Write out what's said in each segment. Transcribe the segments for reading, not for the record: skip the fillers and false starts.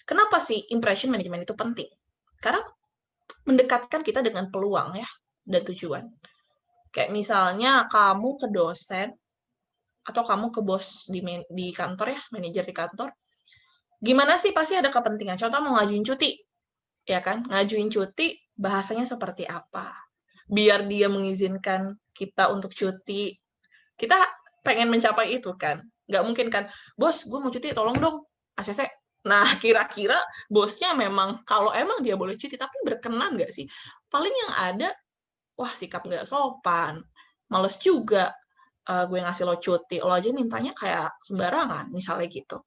Kenapa sih impression management itu penting? Karena mendekatkan kita dengan peluang ya dan tujuan. Kayak misalnya kamu ke dosen atau kamu ke bos di kantor ya, manajer di kantor. Gimana sih pasti ada kepentingan. Contoh mau ngajuin cuti, ya kan? Ngajuin cuti bahasanya seperti apa? Biar dia mengizinkan kita untuk cuti. Kita pengen mencapai itu kan. Nggak mungkin kan, bos gue mau cuti tolong dong ACC. Nah, kira-kira bosnya memang, kalau emang dia boleh cuti, tapi berkenan nggak sih? Paling yang ada, wah sikap nggak sopan, males juga gue ngasih lo cuti, lo aja mintanya kayak sembarangan, misalnya gitu.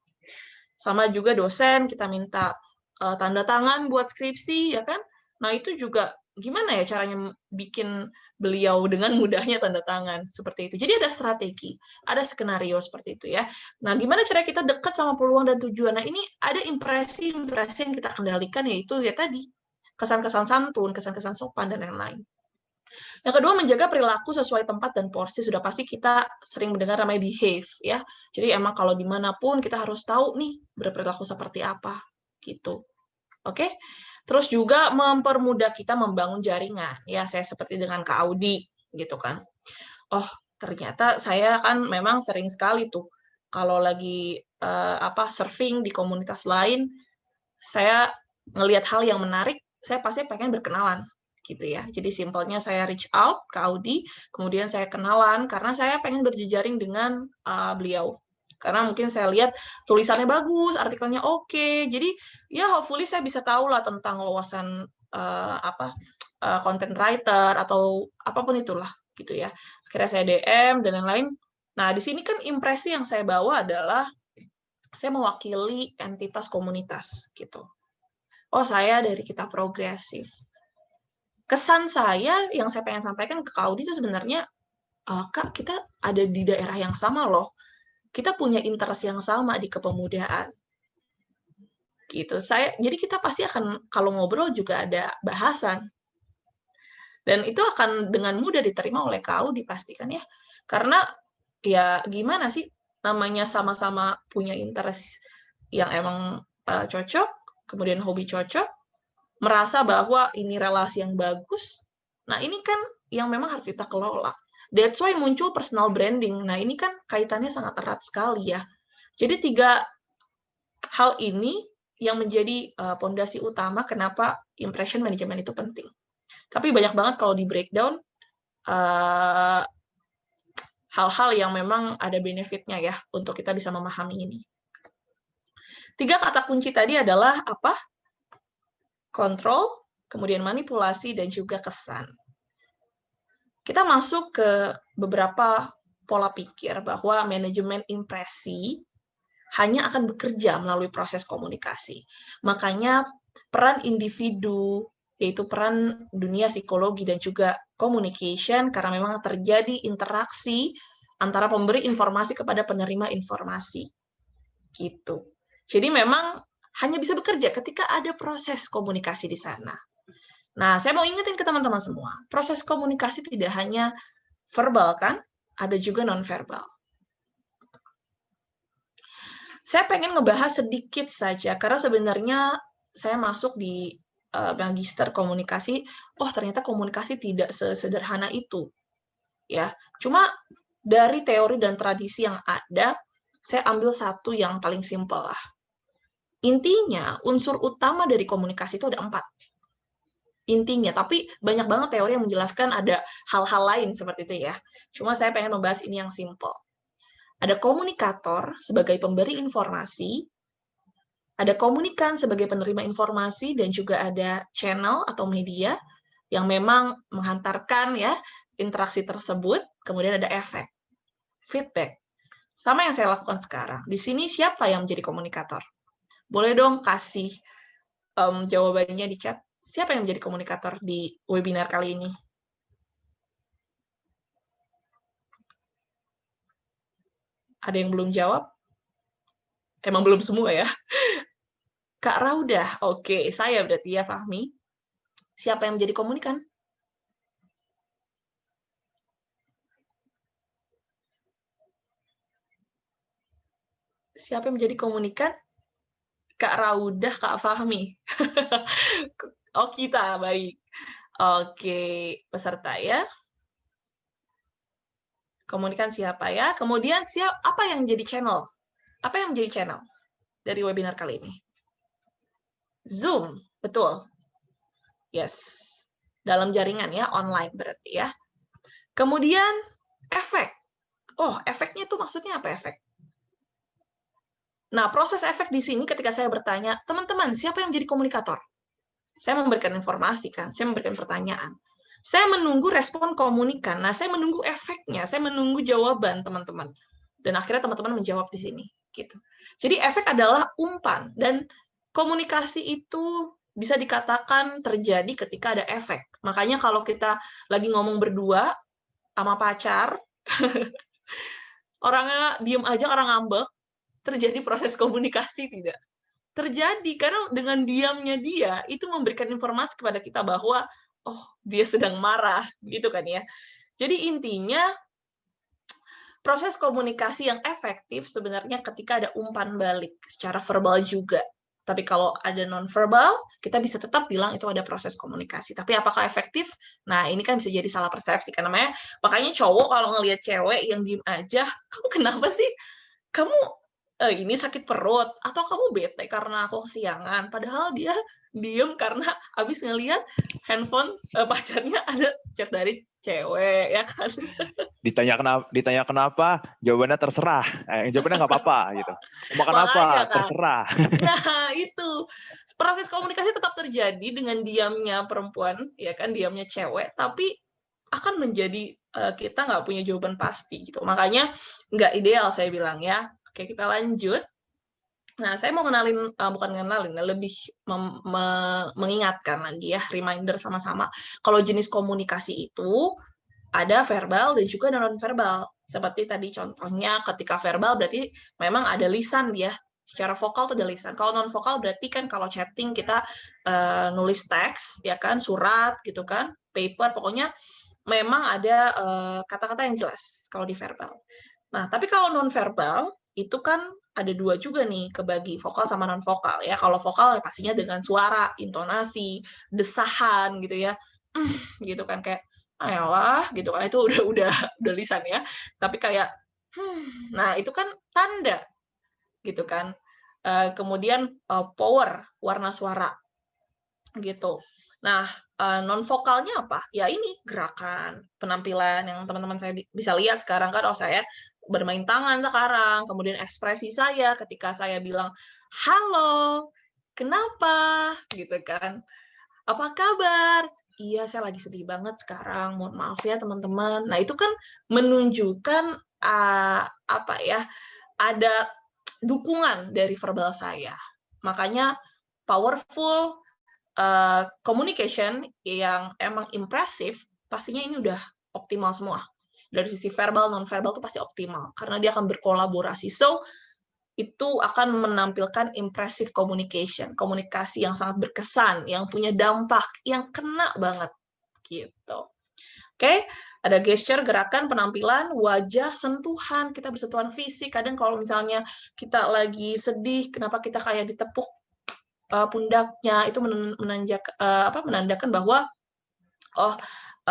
Sama juga dosen, kita minta tanda tangan buat skripsi, ya kan? Nah, itu juga gimana ya caranya bikin beliau dengan mudahnya tanda tangan, seperti itu. Jadi ada strategi, ada skenario seperti itu ya. Nah, gimana cara kita dekat sama peluang dan tujuan? Nah, ini ada impresi-impresi yang kita kendalikan, yaitu ya tadi, kesan-kesan santun, kesan-kesan sopan, dan lain-lain. Yang kedua, menjaga perilaku sesuai tempat dan porsi. Sudah pasti kita sering mendengar namanya behave, ya. Jadi emang kalau dimanapun kita harus tahu nih berperilaku seperti apa, gitu. Oke? Terus juga mempermudah kita membangun jaringan. Ya, saya seperti dengan Kak Audi, gitu kan. Oh, ternyata saya kan memang sering sekali tuh kalau lagi surfing di komunitas lain, saya ngelihat hal yang menarik, saya pasti pengen berkenalan gitu ya. Jadi simpelnya saya reach out ke Audi, kemudian saya kenalan karena saya pengen berjejaring dengan beliau. Karena mungkin saya lihat tulisannya bagus, artikelnya oke. Jadi ya hopefully saya bisa tahu lah tentang wawasan content writer atau apapun itulah gitu ya. Akhirnya saya DM dan lain-lain. Nah, di sini kan impresi yang saya bawa adalah saya mewakili entitas komunitas gitu. Oh, saya dari Kita Progresif. Kesan saya yang saya pengen sampaikan ke Kak Audi itu sebenarnya, Kak, kita ada di daerah yang sama loh. Kita punya interest yang sama di kepemudaan. Gitu. Jadi kita pasti akan kalau ngobrol juga ada bahasan. Dan itu akan dengan mudah diterima oleh Kak Audi pastikan ya. Karena ya gimana sih namanya sama-sama punya interest yang emang cocok, kemudian hobi cocok, merasa bahwa ini relasi yang bagus. Nah, ini kan yang memang harus kita kelola. That's why muncul personal branding. Nah, ini kan kaitannya sangat erat sekali ya. Jadi 3 hal ini yang menjadi pondasi utama kenapa impression management itu penting. Tapi banyak banget kalau di breakdown hal-hal yang memang ada benefitnya ya untuk kita bisa memahami ini. 3 kata kunci tadi adalah apa? Kontrol, kemudian manipulasi, dan juga kesan. Kita masuk ke beberapa pola pikir bahwa manajemen impresi hanya akan bekerja melalui proses komunikasi. Makanya peran individu, yaitu peran dunia psikologi dan juga communication, karena memang terjadi interaksi antara pemberi informasi kepada penerima informasi. Gitu. Jadi memang hanya bisa bekerja ketika ada proses komunikasi di sana. Nah, saya mau ingetin ke teman-teman semua, proses komunikasi tidak hanya verbal kan, ada juga non-verbal. Saya pengen ngebahas sedikit saja, karena sebenarnya saya masuk di magister komunikasi, oh ternyata komunikasi tidak sesederhana itu. Ya, cuma dari teori dan tradisi yang ada, saya ambil satu yang paling simpel lah. Intinya, unsur utama dari komunikasi itu ada 4. Intinya, tapi banyak banget teori yang menjelaskan ada hal-hal lain seperti itu ya. Cuma saya pengen membahas ini yang simple. Ada komunikator sebagai pemberi informasi, ada komunikan sebagai penerima informasi, dan juga ada channel atau media yang memang menghantarkan ya interaksi tersebut, kemudian ada efek, feedback. Sama yang saya lakukan sekarang. Di sini siapa yang menjadi komunikator? Boleh dong kasih jawabannya di chat. Siapa yang menjadi komunikator di webinar kali ini? Ada yang belum jawab? Emang belum semua ya? Kak Raudah, oke, saya berarti ya Fahmi. Siapa yang menjadi komunikan? Siapa yang menjadi komunikan? Kak Raudah, Kak Fahmi. Oh, kita, baik. Oke, peserta ya. Komunikan siapa ya? Kemudian apa yang jadi channel? Apa yang menjadi channel dari webinar kali ini? Zoom, betul. Yes. Dalam jaringan ya, online berarti ya. Kemudian efek. Oh, efeknya itu maksudnya apa efek? Nah, proses efek di sini ketika saya bertanya, teman-teman, siapa yang jadi komunikator? Saya memberikan informasi kan, saya memberikan pertanyaan. Saya menunggu respon komunikan. Nah, saya menunggu efeknya, saya menunggu jawaban teman-teman. Dan akhirnya teman-teman menjawab di sini, gitu. Jadi efek adalah umpan dan komunikasi itu bisa dikatakan terjadi ketika ada efek. Makanya kalau kita lagi ngomong berdua sama pacar, orangnya diem aja, orang ngambek, terjadi proses komunikasi tidak? Terjadi, karena dengan diamnya dia, itu memberikan informasi kepada kita bahwa, oh, dia sedang marah, gitu kan ya. Jadi intinya, proses komunikasi yang efektif sebenarnya ketika ada umpan balik, secara verbal juga. Tapi kalau ada non-verbal, kita bisa tetap bilang itu ada proses komunikasi. Tapi apakah efektif? Nah, ini kan bisa jadi salah persepsi. Karena makanya cowok kalau ngelihat cewek yang diem aja, kamu kenapa sih? Kamu ini sakit perut, atau kamu bete karena aku kesiangan, padahal dia diem karena habis ngelihat handphone pacarnya ada chat dari cewek, ya kan? Ditanya kenapa, jawabannya terserah. Jawabannya nggak apa-apa gitu. Makan apa? Makanya kan. Terserah. Nah, itu. Proses komunikasi tetap terjadi dengan diamnya perempuan, ya kan, diamnya cewek, tapi akan menjadi kita nggak punya jawaban pasti gitu. Makanya nggak ideal saya bilang ya. Oke, kita lanjut. Nah, saya mau bukan ngenalin, lebih mengingatkan lagi ya, reminder sama-sama. Kalau jenis komunikasi itu ada verbal dan juga non-verbal. Seperti tadi contohnya ketika verbal berarti memang ada lisan ya. Secara vokal itu ada lisan. Kalau non-vokal berarti kan kalau chatting kita nulis teks, ya kan, surat gitu kan, paper, pokoknya memang ada kata-kata yang jelas kalau di verbal. Nah, tapi kalau non-verbal itu kan ada dua juga nih, kebagi vokal sama non-vokal ya. Kalau vokal ya pastinya dengan suara, intonasi, desahan gitu ya. Gitu kan kayak ayolah gitu kan itu udah lisan ya. Tapi kayak nah itu kan tanda gitu kan. Kemudian power, warna suara gitu. Nah, non vokalnya apa? Ya ini gerakan, penampilan yang teman-teman saya bisa lihat sekarang kan, oh saya bermain tangan sekarang, kemudian ekspresi saya ketika saya bilang, "Halo, kenapa?" Gitu kan. "Apa kabar?" "Iya, saya lagi sedih banget sekarang, mohon maaf ya teman-teman." Nah, itu kan menunjukkan, apa ya, ada dukungan dari verbal saya. Makanya powerful communication yang emang impresif, pastinya ini udah optimal semua. Dari sisi verbal, non-verbal itu pasti optimal, karena dia akan berkolaborasi. So, itu akan menampilkan impressive communication, komunikasi yang sangat berkesan, yang punya dampak, yang kena banget, gitu. Oke, ada gesture, gerakan, penampilan, wajah, sentuhan, kita bersentuhan fisik. Kadang kalau misalnya kita lagi sedih, kenapa kita kayak ditepuk pundaknya, itu menandakan bahwa oh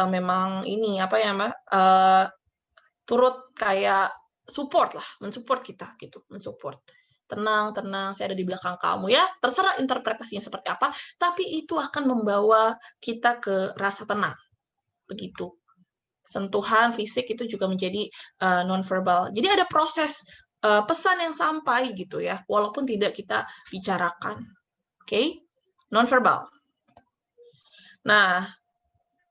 memang ini apa ya Mbak, turut kayak support lah, mensupport kita gitu, mensupport. Tenang, tenang, saya ada di belakang kamu ya. Terserah interpretasinya seperti apa, tapi itu akan membawa kita ke rasa tenang. Begitu. Sentuhan fisik itu juga menjadi non-verbal. Jadi ada proses pesan yang sampai gitu ya, walaupun tidak kita bicarakan. Oke? Non-verbal. Nah,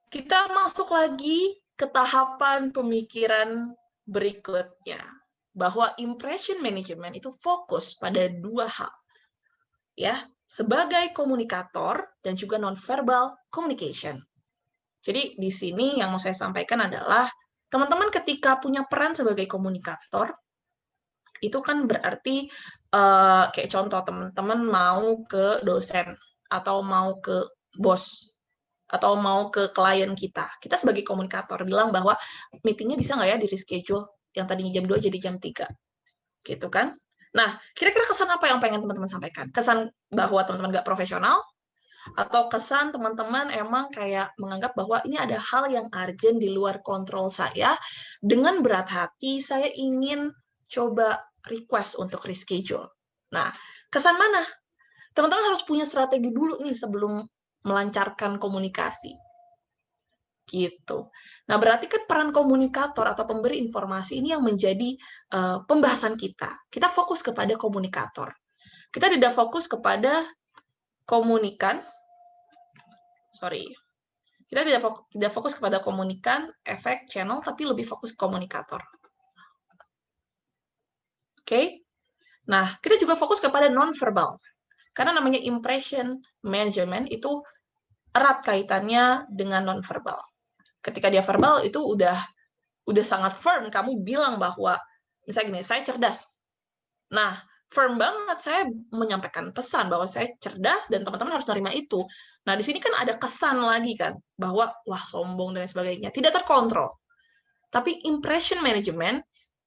kita masuk lagi ke tahapan pemikiran berikutnya, bahwa impression management itu fokus pada dua hal, ya, sebagai komunikator dan juga non-verbal communication. Jadi di sini yang mau saya sampaikan adalah, teman-teman ketika punya peran sebagai komunikator, itu kan berarti kayak contoh teman-teman mau ke dosen atau mau ke bos atau mau ke klien kita. Kita sebagai komunikator bilang bahwa meetingnya bisa nggak ya di reschedule yang tadinya jam 2 jadi jam 3. Gitu kan. Nah, kira-kira kesan apa yang pengen teman-teman sampaikan? Kesan bahwa teman-teman nggak profesional, atau kesan teman-teman emang kayak menganggap bahwa ini ada hal yang urgent di luar kontrol saya, dengan berat hati saya ingin coba request untuk reschedule. Nah, kesan mana? Teman-teman harus punya strategi dulu nih sebelum melancarkan komunikasi. Gitu. Nah, berarti kan peran komunikator atau pemberi informasi ini yang menjadi pembahasan kita. Kita fokus kepada komunikator. Kita tidak fokus kepada komunikan. Sorry. Kita tidak fokus kepada komunikan, efek, channel, tapi lebih fokus komunikator. Oke? Nah, kita juga fokus kepada non-verbal. Karena namanya impression management itu erat kaitannya dengan non-verbal. Ketika dia verbal itu udah sangat firm, kamu bilang bahwa misalnya gini, saya cerdas. Nah, firm banget saya menyampaikan pesan bahwa saya cerdas dan teman-teman harus nerima itu. Nah, di sini kan ada kesan lagi kan bahwa wah sombong dan lain sebagainya, tidak terkontrol. Tapi impression management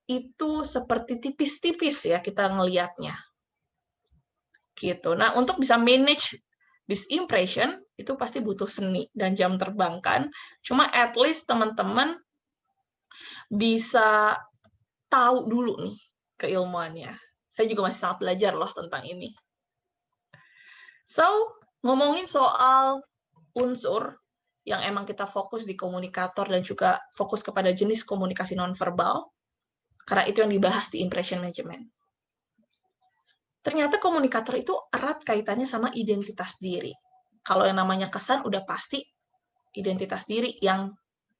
itu seperti tipis-tipis ya kita ngelihatnya. Gitu. Nah, untuk bisa manage this impression itu pasti butuh seni dan jam terbang kan. Cuma at least teman-teman bisa tahu dulu nih keilmuannya. Saya juga masih sangat belajar loh tentang ini. So, ngomongin soal unsur yang emang kita fokus di komunikator dan juga fokus kepada jenis komunikasi nonverbal, karena itu yang dibahas di impression management. Ternyata komunikator itu erat kaitannya sama identitas diri. Kalau yang namanya kesan udah pasti identitas diri yang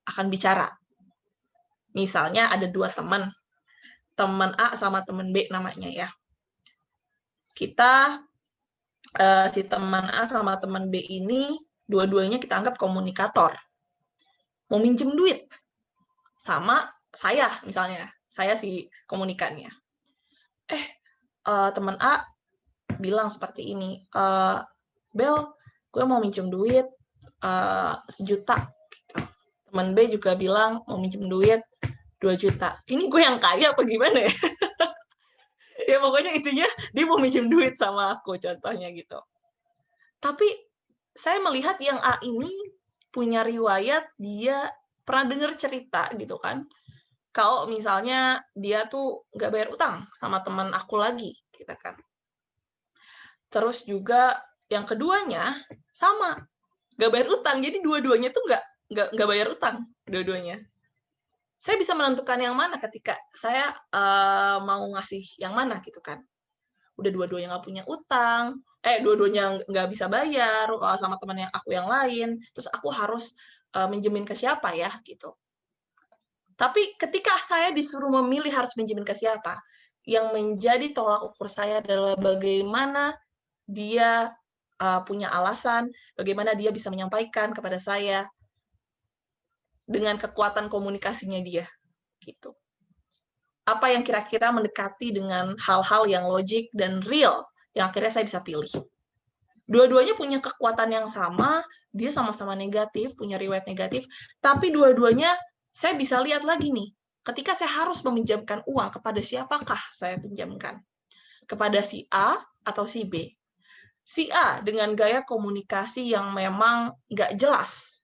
akan bicara. Misalnya ada dua teman A sama teman B namanya ya. Kita si teman A sama teman B ini dua-duanya kita anggap komunikator. Mau minjem duit sama saya misalnya, saya si komunikannya. Teman A bilang seperti ini, Bel, gue mau minjem duit 1 juta. Gitu. Teman B juga bilang mau minjem duit 2 juta. Ini gue yang kaya apa gimana ya? Ya pokoknya intinya dia mau minjem duit sama aku contohnya gitu. Tapi saya melihat yang A ini punya riwayat dia pernah dengar cerita gitu kan. Kalau misalnya dia tuh nggak bayar utang sama teman aku lagi gitu kan. Terus juga yang keduanya sama, nggak bayar utang. Jadi dua-duanya tuh nggak bayar utang dua-duanya. Saya bisa menentukan yang mana ketika saya mau ngasih yang mana gitu kan. Udah dua-duanya nggak punya utang, dua-duanya nggak bisa bayar sama teman yang aku yang lain, terus aku harus minjemin ke siapa ya gitu. Tapi ketika saya disuruh memilih harus minjemin ke siapa, yang menjadi tolak ukur saya adalah bagaimana dia punya alasan, bagaimana dia bisa menyampaikan kepada saya dengan kekuatan komunikasinya dia gitu. Apa yang kira-kira mendekati dengan hal-hal yang logik dan real yang akhirnya saya bisa pilih. Dua-duanya punya kekuatan yang sama, dia sama-sama negatif, punya riwayat negatif, tapi dua-duanya saya bisa lihat lagi nih, ketika saya harus meminjamkan uang, kepada siapakah saya pinjamkan? Kepada si A atau si B? Si A dengan gaya komunikasi yang memang nggak jelas.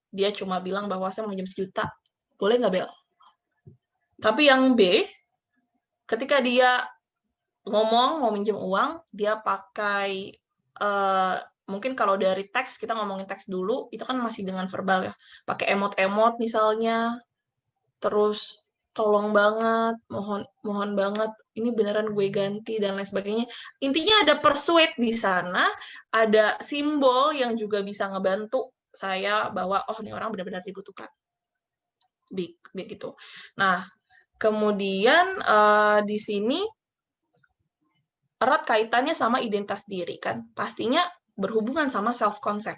Dia cuma bilang bahwa saya mau minjem 1 juta, boleh nggak Bel? Tapi yang B, ketika dia ngomong mau minjem uang, dia pakai mungkin kalau dari teks kita ngomongin teks dulu, itu kan masih dengan verbal ya. Pakai emot-emot misalnya, terus tolong banget, mohon banget, ini beneran gue ganti dan lain sebagainya. Intinya ada persuade di sana, ada simbol yang juga bisa ngebantu saya bahwa oh ini orang benar-benar dibutuhkan. Begitu. Nah, kemudian di sini erat kaitannya sama identitas diri kan. Pastinya berhubungan sama self concept.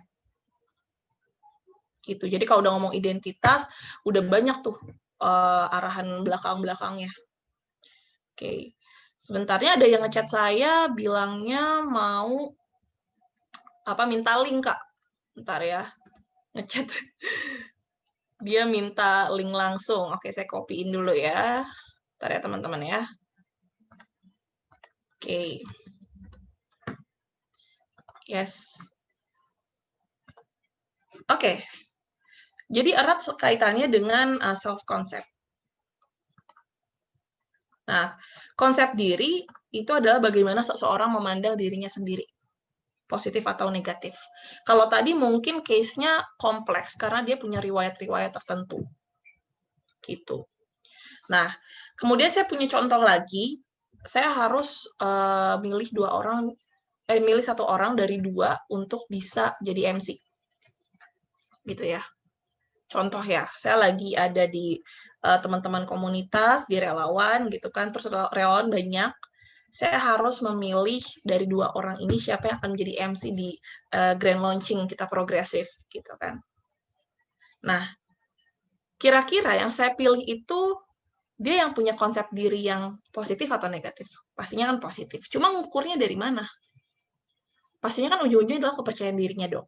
Gitu. Jadi kalau udah ngomong identitas, udah banyak tuh arahan belakang-belakangnya. Oke. Sebentarnya ada yang ngechat saya bilangnya mau minta link, Kak. Bentar ya. Ngechat. Dia minta link langsung. Oke, saya copy-in dulu ya. Bentar ya teman-teman ya. Oke. Yes. Oke. Jadi erat kaitannya dengan self-concept. Nah, konsep diri itu adalah bagaimana seseorang memandang dirinya sendiri, positif atau negatif. Kalau tadi mungkin case-nya kompleks karena dia punya riwayat-riwayat tertentu. Gitu. Nah, kemudian saya punya contoh lagi, saya harus milih satu orang dari 2 untuk bisa jadi MC. Gitu ya. Contoh ya, saya lagi ada di teman-teman komunitas, di relawan gitu kan, terus relawan banyak. Saya harus memilih dari 2 orang ini siapa yang akan menjadi MC di grand launching kita progresif gitu kan. Nah, kira-kira yang saya pilih itu dia yang punya konsep diri yang positif atau negatif? Pastinya kan positif. Cuma ngukurnya dari mana? Pastinya kan ujung-ujungnya adalah kepercayaan dirinya dong.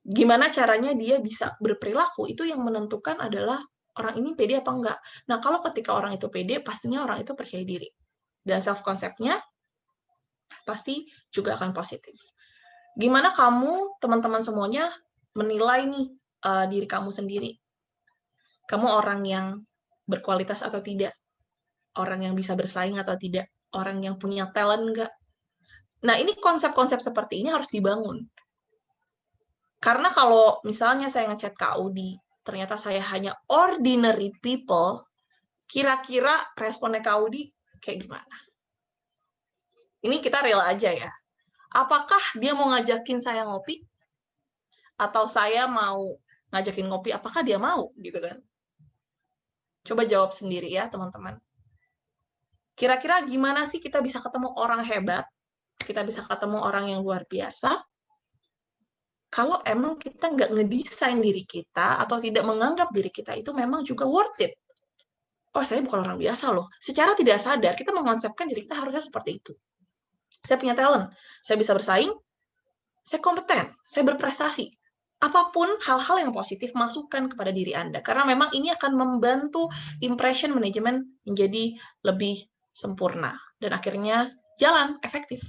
Gimana caranya dia bisa berperilaku, itu yang menentukan adalah orang ini pede apa enggak. Nah, kalau ketika orang itu pede, pastinya orang itu percaya diri. Dan self-concept-nya pasti juga akan positif. Gimana kamu, teman-teman semuanya, menilai nih diri kamu sendiri? Kamu orang yang berkualitas atau tidak? Orang yang bisa bersaing atau tidak? Orang yang punya talent enggak? Nah, ini konsep-konsep seperti ini harus dibangun. Karena kalau misalnya saya ngechat Kak Audi, ternyata saya hanya ordinary people, kira-kira responnya Kak Audi kayak gimana? Ini kita rela aja ya. Apakah dia mau ngajakin saya ngopi? Atau saya mau ngajakin ngopi, apakah dia mau? Gitu kan. Coba jawab sendiri ya, teman-teman. Kira-kira gimana sih kita bisa ketemu orang hebat? Kita bisa ketemu orang yang luar biasa? Kalau emang kita nggak ngedesain diri kita atau tidak menganggap diri kita itu memang juga worth it. Oh, saya bukan orang biasa loh. Secara tidak sadar, kita mengonsepkan diri kita harusnya seperti itu. Saya punya talent, saya bisa bersaing, saya kompeten, saya berprestasi. Apapun hal-hal yang positif, masukkan kepada diri Anda. Karena memang ini akan membantu impression management menjadi lebih sempurna. Dan akhirnya jalan, efektif.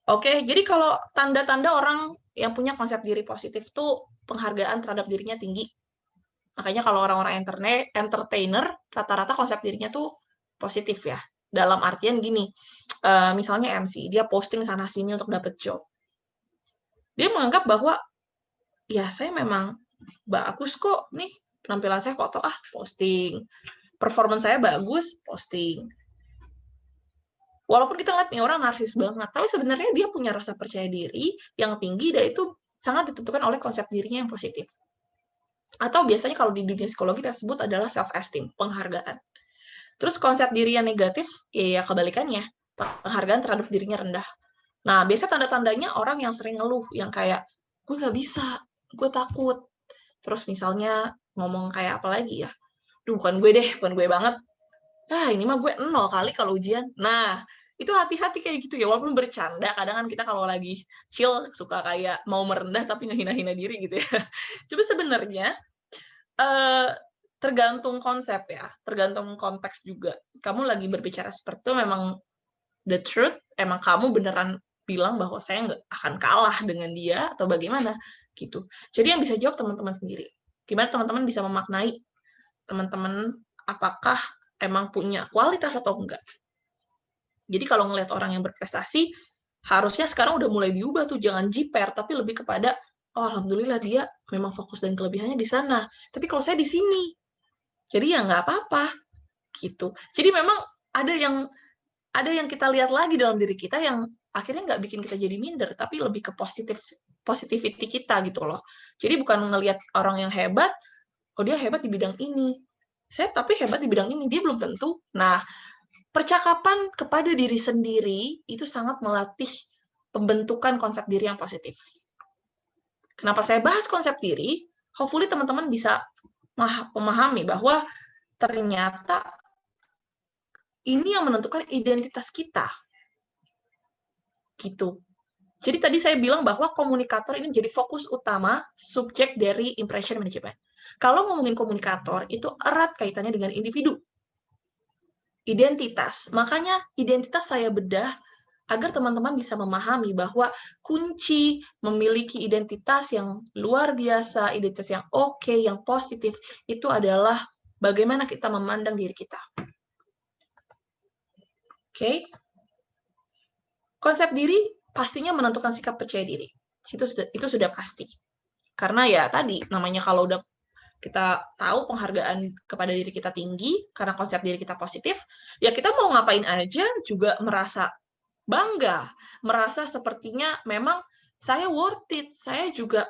Oke, jadi kalau tanda-tanda orang yang punya konsep diri positif tuh penghargaan terhadap dirinya tinggi. Makanya kalau orang-orang entertainer, rata-rata konsep dirinya tuh positif ya. Dalam artian gini, misalnya MC, dia posting sana-sini untuk dapet job. Dia menganggap bahwa, ya saya memang bagus kok, nih penampilan saya kotor, posting. Performance saya bagus, posting. Walaupun kita ngeliat nih orang narsis banget, tapi sebenarnya dia punya rasa percaya diri yang tinggi dan itu sangat ditentukan oleh konsep dirinya yang positif. Atau biasanya kalau di dunia psikologi tersebut adalah self-esteem, penghargaan. Terus konsep diri yang negatif, ya kebalikannya, penghargaan terhadap dirinya rendah. Nah, biasa tanda-tandanya orang yang sering ngeluh, yang kayak, gue nggak bisa, gue takut. Terus misalnya ngomong kayak apa lagi ya, duh bukan gue banget. Ini mah gue 0 kali kalau ujian. Nah, itu hati-hati kayak gitu ya, walaupun bercanda, kadang kan kita kalau lagi chill suka kayak mau merendah tapi ngehina-hina diri gitu ya. Cuma sebenarnya tergantung konsep ya, tergantung konteks juga. Kamu lagi berbicara seperti itu memang the truth, emang kamu beneran bilang bahwa saya nggak akan kalah dengan dia atau bagaimana gitu. Jadi yang bisa jawab teman-teman sendiri. Gimana teman-teman bisa memaknai teman-teman apakah emang punya kualitas atau enggak. Jadi kalau ngelihat orang yang berprestasi, harusnya sekarang udah mulai diubah tuh, jangan jiper, tapi lebih kepada, oh alhamdulillah dia memang fokus dan kelebihannya di sana. Tapi kalau saya di sini, jadi ya nggak apa-apa gitu. Jadi memang ada yang kita lihat lagi dalam diri kita yang akhirnya nggak bikin kita jadi minder, tapi lebih ke positivity kita gitu loh. Jadi bukan ngelihat orang yang hebat, oh dia hebat di bidang ini. Saya tapi hebat di bidang ini, dia belum tentu. Nah, percakapan kepada diri sendiri itu sangat melatih pembentukan konsep diri yang positif. Kenapa saya bahas konsep diri? Hopefully teman-teman bisa memahami bahwa ternyata ini yang menentukan identitas kita. Gitu. Jadi tadi saya bilang bahwa komunikator ini menjadi fokus utama subjek dari impression management. Kalau ngomongin komunikator, itu erat kaitannya dengan individu. identitas. Makanya identitas saya bedah agar teman-teman bisa memahami bahwa kunci memiliki identitas yang luar biasa, identitas yang oke, yang positif, itu adalah bagaimana kita memandang diri kita. Oke? Konsep diri pastinya menentukan sikap percaya diri. Itu sudah pasti. Karena ya tadi, namanya kalau udah kita tahu penghargaan kepada diri kita tinggi, karena konsep diri kita positif, ya kita mau ngapain aja juga merasa bangga, merasa sepertinya memang saya worth it, saya juga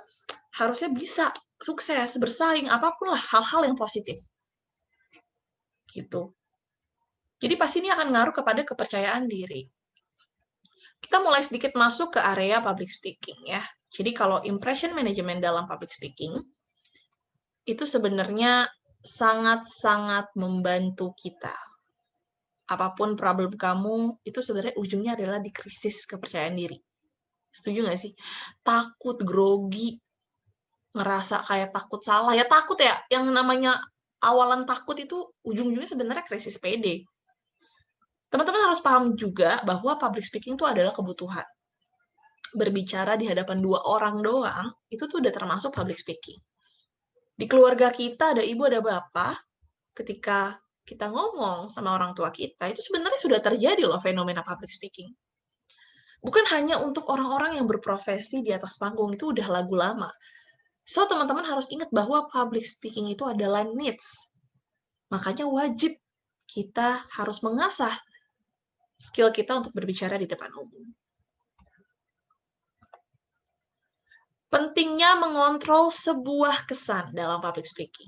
harusnya bisa sukses, bersaing, apapun lah hal-hal yang positif. Gitu. Jadi pasti ini akan ngaruh kepada kepercayaan diri. Kita mulai sedikit masuk ke area public speaking ya. Jadi kalau impression management dalam public speaking, itu sebenarnya sangat-sangat membantu kita. Apapun problem kamu, itu sebenarnya ujungnya adalah di krisis kepercayaan diri. Setuju nggak sih? Takut, grogi, ngerasa kayak takut salah. Ya takut ya, yang namanya awalan takut itu ujung-ujungnya sebenarnya krisis PD. Teman-teman harus paham juga bahwa public speaking itu adalah kebutuhan. Berbicara di hadapan 2 orang doang, itu tuh udah termasuk public speaking. Di keluarga kita ada ibu, ada bapak, ketika kita ngomong sama orang tua kita, itu sebenarnya sudah terjadi loh fenomena public speaking. Bukan hanya untuk orang-orang yang berprofesi di atas panggung, itu udah lagu lama. So, teman-teman harus ingat bahwa public speaking itu adalah needs. Makanya wajib kita harus mengasah skill kita untuk berbicara di depan umum. Pentingnya mengontrol sebuah kesan dalam public speaking.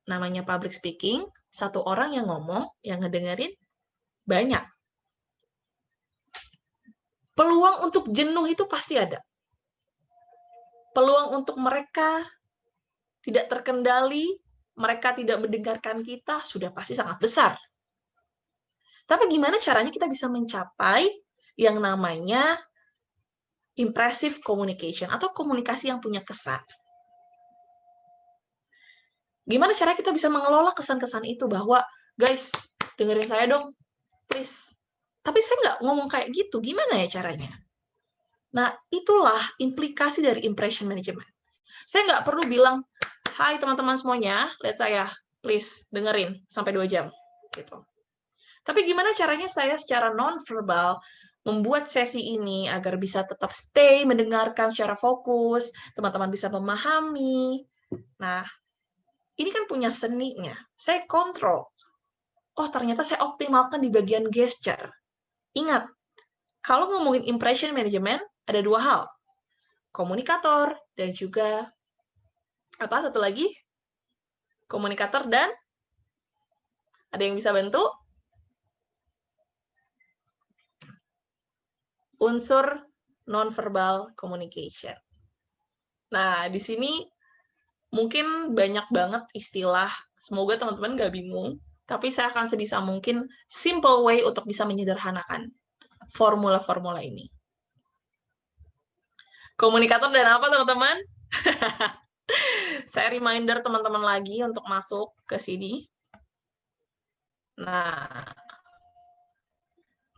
Namanya public speaking, satu orang yang ngomong, yang ngedengerin, banyak. Peluang untuk jenuh itu pasti ada. Peluang untuk mereka tidak terkendali, mereka tidak mendengarkan kita, sudah pasti sangat besar. Tapi gimana caranya kita bisa mencapai yang namanya impressive communication, atau komunikasi yang punya kesan? Gimana cara kita bisa mengelola kesan-kesan itu bahwa, guys, dengerin saya dong, please. Tapi saya nggak ngomong kayak gitu, gimana ya caranya? Nah, itulah implikasi dari impression management. Saya nggak perlu bilang, hai teman-teman semuanya, lihat saya, please, dengerin sampai 2 jam. Gitu. Tapi gimana caranya saya secara non-verbal membuat sesi ini agar bisa tetap stay, mendengarkan secara fokus, teman-teman bisa memahami. Nah, ini kan punya seninya. Saya kontrol. Oh, ternyata saya optimalkan di bagian gesture. Ingat, kalau ngomongin impression management, ada 2 hal. Komunikator dan juga, apa satu lagi? Komunikator dan, ada yang bisa bantu? Unsur non-verbal communication. Nah, di sini mungkin banyak banget istilah, semoga teman-teman nggak bingung, tapi saya akan sebisa mungkin simple way untuk bisa menyederhanakan formula-formula ini. Komunikator dan apa, teman-teman? Saya reminder teman-teman lagi untuk masuk ke sini. Nah,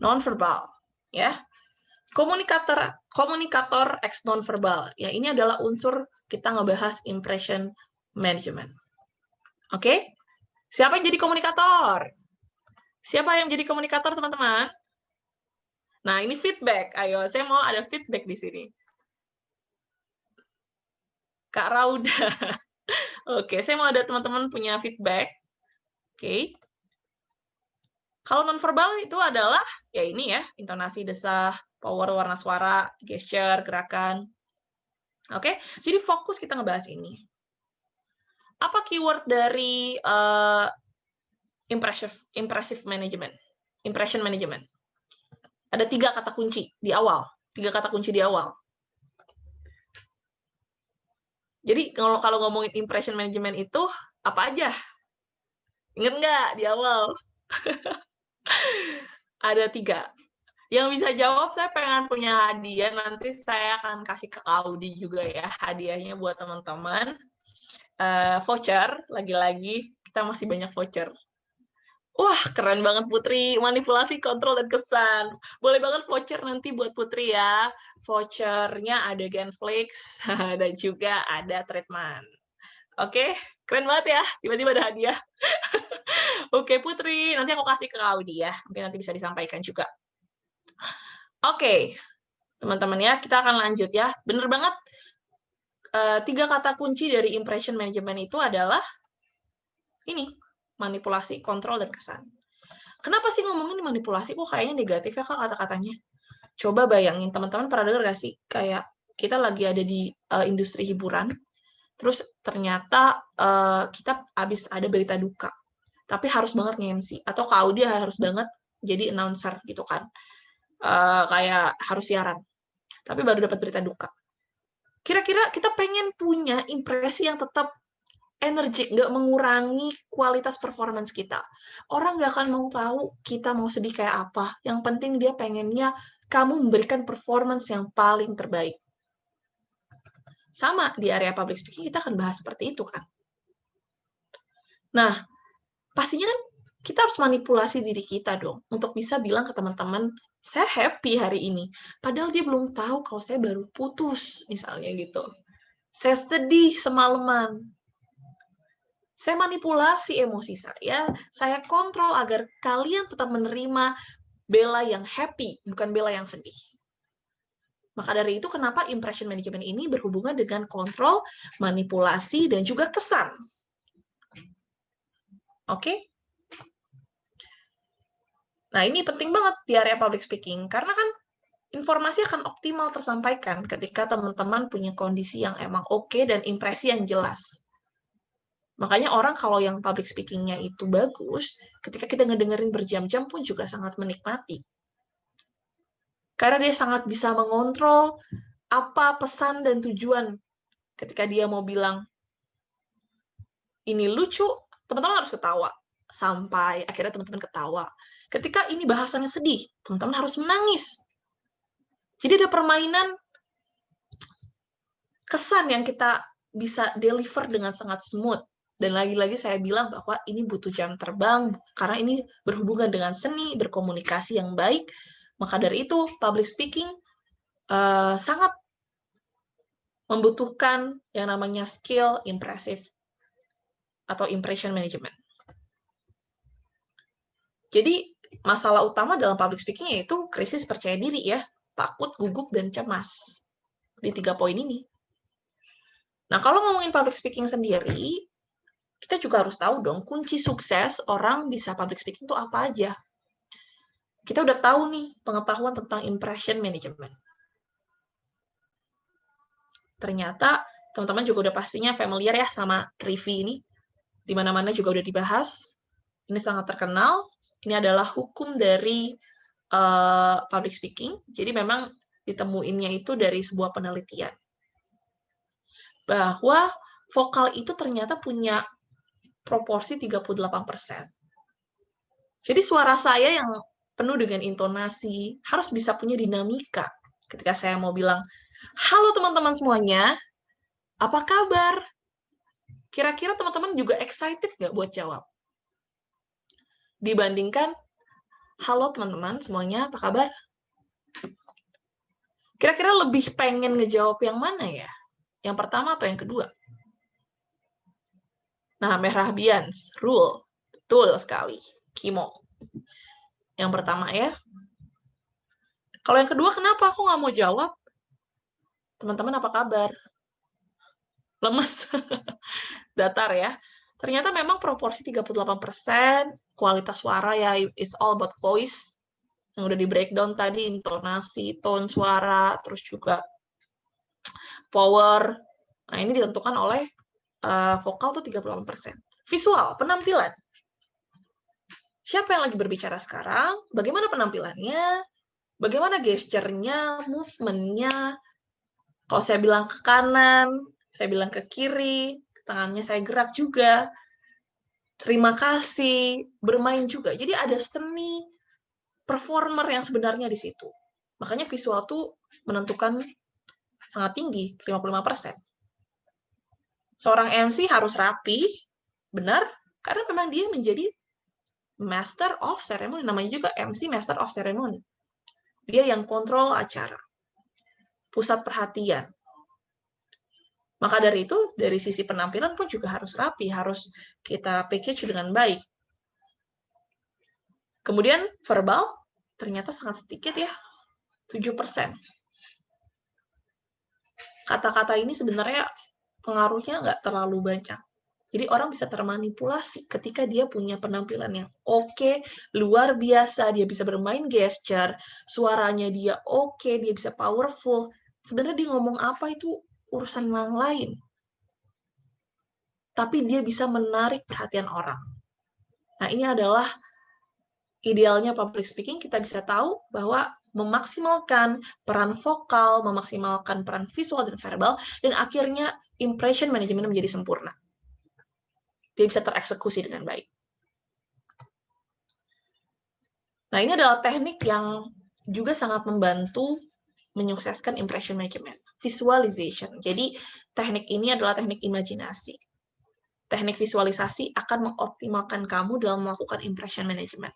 non-verbal, ya. Komunikator X non-verbal. Ya, ini adalah unsur kita ngebahas impression management. Oke? Siapa yang jadi komunikator? Siapa yang jadi komunikator, teman-teman? Nah, ini feedback. Ayo, saya mau ada feedback di sini. Kak Rauda. Oke, saya mau ada teman-teman punya feedback. Oke. Kalau non-verbal itu adalah, ya ini ya, intonasi, desah, power, warna suara, gesture, gerakan. Oke, jadi fokus kita ngebahas ini. Apa keyword dari impressive management? Impression management. Ada 3 kata kunci di awal. 3 kata kunci di awal. Jadi kalau ngomongin impression management itu, apa aja? Ingat nggak di awal? Ada 3. Yang bisa jawab, saya pengen punya hadiah, nanti saya akan kasih ke Audi juga ya, hadiahnya buat teman-teman. Voucher, lagi-lagi, kita masih banyak voucher. Wah, keren banget Putri. Manipulasi, kontrol, dan kesan. Boleh banget voucher nanti buat Putri ya. Vouchernya ada Genflix dan juga ada treatment. Oke, keren banget ya. Tiba-tiba ada hadiah. Oke Putri, nanti aku kasih ke Audi ya. Mungkin nanti bisa disampaikan juga. Oke, teman-teman ya, kita akan lanjut ya. Bener banget, 3 kata kunci dari impression management itu adalah ini, manipulasi, kontrol, dan kesan. Kenapa sih ngomongin manipulasi? Kok kayaknya negatif ya Kak kata-katanya? Coba bayangin, teman-teman pernah dengar gak sih? Kayak kita lagi ada di industri hiburan, terus ternyata kita habis ada berita duka, tapi harus banget nge-MC, atau Kak Audi harus banget jadi announcer gitu kan. Kayak harus siaran, tapi baru dapat berita duka. Kira-kira kita pengen punya impresi yang tetap energik, nggak mengurangi kualitas performance kita. Orang nggak akan mau tahu kita mau sedih kayak apa. Yang penting dia pengennya kamu memberikan performance yang paling terbaik. Sama di area public speaking kita akan bahas seperti itu kan. Nah, pastinya kan kita harus manipulasi diri kita dong untuk bisa bilang ke teman-teman, saya happy hari ini. Padahal dia belum tahu kalau saya baru putus, misalnya gitu. Saya sedih semalaman. Saya manipulasi emosi saya kontrol agar kalian tetap menerima Bella yang happy, bukan Bella yang sedih. Maka dari itu kenapa impression management ini berhubungan dengan kontrol, manipulasi, dan juga kesan. Oke? Nah, ini penting banget di area public speaking, karena kan informasi akan optimal tersampaikan ketika teman-teman punya kondisi yang emang oke dan impresi yang jelas. Makanya orang kalau yang public speaking-nya itu bagus, ketika kita ngedengerin berjam-jam pun juga sangat menikmati. Karena dia sangat bisa mengontrol apa pesan dan tujuan. Ketika dia mau bilang, ini lucu, teman-teman harus ketawa. Sampai akhirnya teman-teman ketawa. Ketika ini bahasanya sedih, teman-teman harus menangis. Jadi ada permainan kesan yang kita bisa deliver dengan sangat smooth. Dan lagi-lagi saya bilang bahwa ini butuh jam terbang, karena ini berhubungan dengan seni, berkomunikasi yang baik. Maka dari itu, public speaking sangat membutuhkan yang namanya skill impressive atau impression management. Jadi, masalah utama dalam public speaking yaitu krisis percaya diri ya, takut, gugup, dan cemas. Di 3 poin ini. Nah, kalau ngomongin public speaking sendiri, kita juga harus tahu dong, kunci sukses orang bisa public speaking itu apa aja. Kita udah tahu nih pengetahuan tentang impression management. Ternyata teman-teman juga udah pastinya familiar ya sama Trivi ini. Di mana-mana juga udah dibahas. Ini sangat terkenal. Ini adalah hukum dari public speaking. Jadi memang ditemuinnya itu dari sebuah penelitian. Bahwa vokal itu ternyata punya proporsi 38%. Jadi suara saya yang penuh dengan intonasi harus bisa punya dinamika. Ketika saya mau bilang, halo teman-teman semuanya, apa kabar? Kira-kira teman-teman juga excited nggak buat jawab? Dibandingkan, halo teman-teman semuanya, apa kabar? Kira-kira lebih pengen ngejawab yang mana ya? Yang pertama atau yang kedua? Nah, Mehrabians, rule. Betul sekali. Kimo. Yang pertama ya. Kalau yang kedua, kenapa aku nggak mau jawab? Teman-teman apa kabar? Lemes. Datar ya. Ternyata memang proporsi 38%, kualitas suara ya, it's all about voice. Yang udah di breakdown tadi, intonasi, tone suara, terus juga power. Nah, ini ditentukan oleh vokal tuh 38%. Visual, penampilan. Siapa yang lagi berbicara sekarang? Bagaimana penampilannya? Bagaimana gesturnya, movement-nya? Kalau saya bilang ke kanan, saya bilang ke kiri, tangannya saya gerak juga. Terima kasih, bermain juga. Jadi ada seni performer yang sebenarnya di situ. Makanya visual tuh menentukan sangat tinggi, 55%. Seorang MC harus rapi, benar, karena memang dia menjadi Master of Ceremony, namanya juga MC, Master of Ceremony. Dia yang kontrol acara, pusat perhatian. Maka dari itu, dari sisi penampilan pun juga harus rapi, harus kita package dengan baik. Kemudian verbal, ternyata sangat sedikit ya, 7%. Kata-kata ini sebenarnya pengaruhnya nggak terlalu banyak. Jadi orang bisa termanipulasi ketika dia punya penampilan yang oke, luar biasa, dia bisa bermain gesture, suaranya dia oke, dia bisa powerful. Sebenarnya dia ngomong apa itu urusan yang lain. Tapi dia bisa menarik perhatian orang. Nah, ini adalah idealnya public speaking, kita bisa tahu bahwa memaksimalkan peran vokal, memaksimalkan peran visual dan verbal, dan akhirnya impression management menjadi sempurna. Dia bisa tereksekusi dengan baik. Nah, ini adalah teknik yang juga sangat membantu menyukseskan impression management. Visualization. Jadi, teknik ini adalah teknik imajinasi. Teknik visualisasi akan mengoptimalkan kamu dalam melakukan impression management.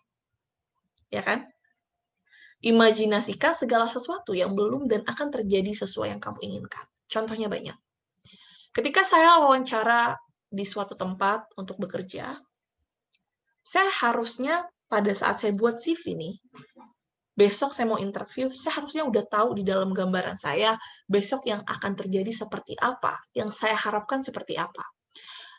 Ya kan? Imajinasikan segala sesuatu yang belum dan akan terjadi sesuai yang kamu inginkan. Contohnya banyak. Ketika saya wawancara di suatu tempat untuk bekerja, saya harusnya pada saat saya buat CV nih, besok saya mau interview, saya harusnya udah tahu di dalam gambaran saya, besok yang akan terjadi seperti apa, yang saya harapkan seperti apa.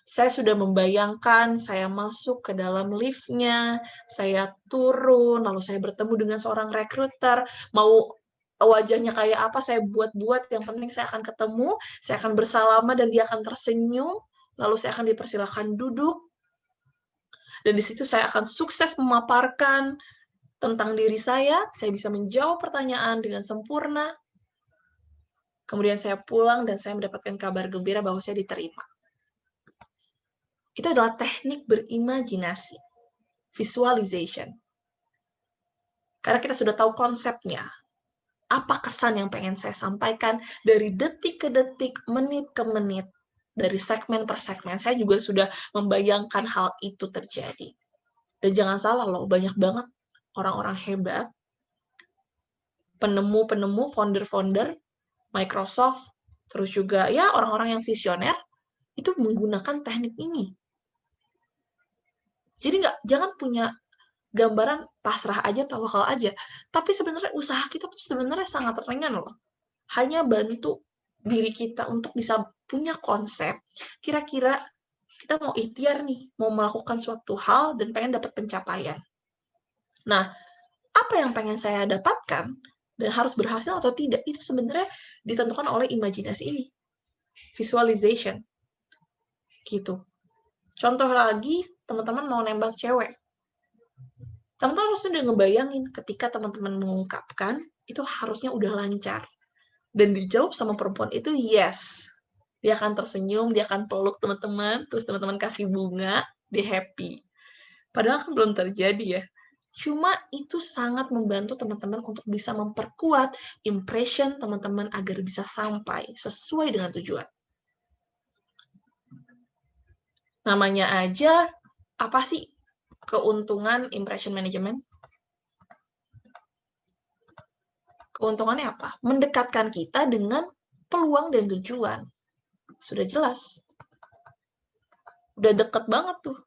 Saya sudah membayangkan, saya masuk ke dalam lift-nya, saya turun, lalu saya bertemu dengan seorang rekruter, mau wajahnya kayak apa, saya buat-buat, yang penting saya akan ketemu, saya akan bersalaman dan dia akan tersenyum, lalu saya akan dipersilakan duduk, dan di situ saya akan sukses memaparkan tentang diri saya bisa menjawab pertanyaan dengan sempurna, kemudian saya pulang dan saya mendapatkan kabar gembira bahwa saya diterima. Itu adalah teknik berimajinasi, visualization. Karena kita sudah tahu konsepnya, apa kesan yang pengen saya sampaikan dari detik ke detik, menit ke menit, dari segmen per segmen, saya juga sudah membayangkan hal itu terjadi. Dan jangan salah loh, banyak banget orang-orang hebat, penemu-penemu, founder-founder, Microsoft, terus juga ya orang-orang yang visioner, itu menggunakan teknik ini. Jadi jangan punya gambaran pasrah aja, tawakal aja. Tapi sebenarnya usaha kita tuh sebenarnya sangat ringan loh. Hanya bantu diri kita untuk bisa punya konsep, kira-kira kita mau ikhtiar nih, mau melakukan suatu hal dan pengen dapat pencapaian. Nah, apa yang pengen saya dapatkan dan harus berhasil atau tidak, itu sebenarnya ditentukan oleh imajinasi ini. Visualization. Gitu. Contoh lagi, teman-teman mau nembak cewek. Teman-teman harus udah ngebayangin ketika teman-teman mengungkapkan, itu harusnya udah lancar. Dan dijawab sama perempuan itu yes. Dia akan tersenyum, dia akan peluk teman-teman, terus teman-teman kasih bunga, dia happy. Padahal kan belum terjadi ya. Cuma itu sangat membantu teman-teman untuk bisa memperkuat impression teman-teman agar bisa sampai sesuai dengan tujuan. Namanya aja, apa sih keuntungan impression management? Keuntungannya apa? Mendekatkan kita dengan peluang dan tujuan. Sudah jelas. Udah deket banget tuh.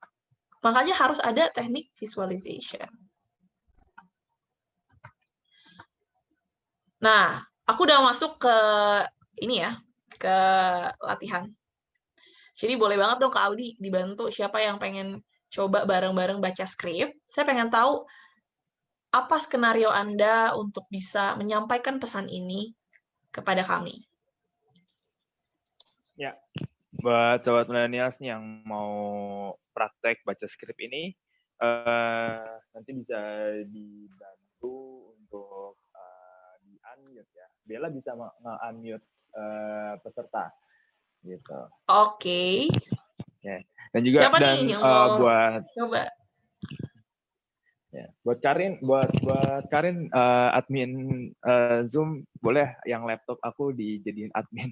Makanya harus ada teknik visualization. Nah, aku udah masuk ke ini ya, ke latihan. Jadi boleh banget dong Kak Audi dibantu siapa yang pengen coba bareng-bareng baca skrip. Saya pengen tahu apa skenario Anda untuk bisa menyampaikan pesan ini kepada kami. Ya, buat sobat millennials nih yang mau praktek baca skrip ini, nanti bisa dibantu untuk di-unmute ya. Bella bisa nge-unmute peserta gitu. Oke. Dan juga Siapa nih yang mau buat coba? Ya, buat Karin admin Zoom boleh yang laptop aku dijadiin admin.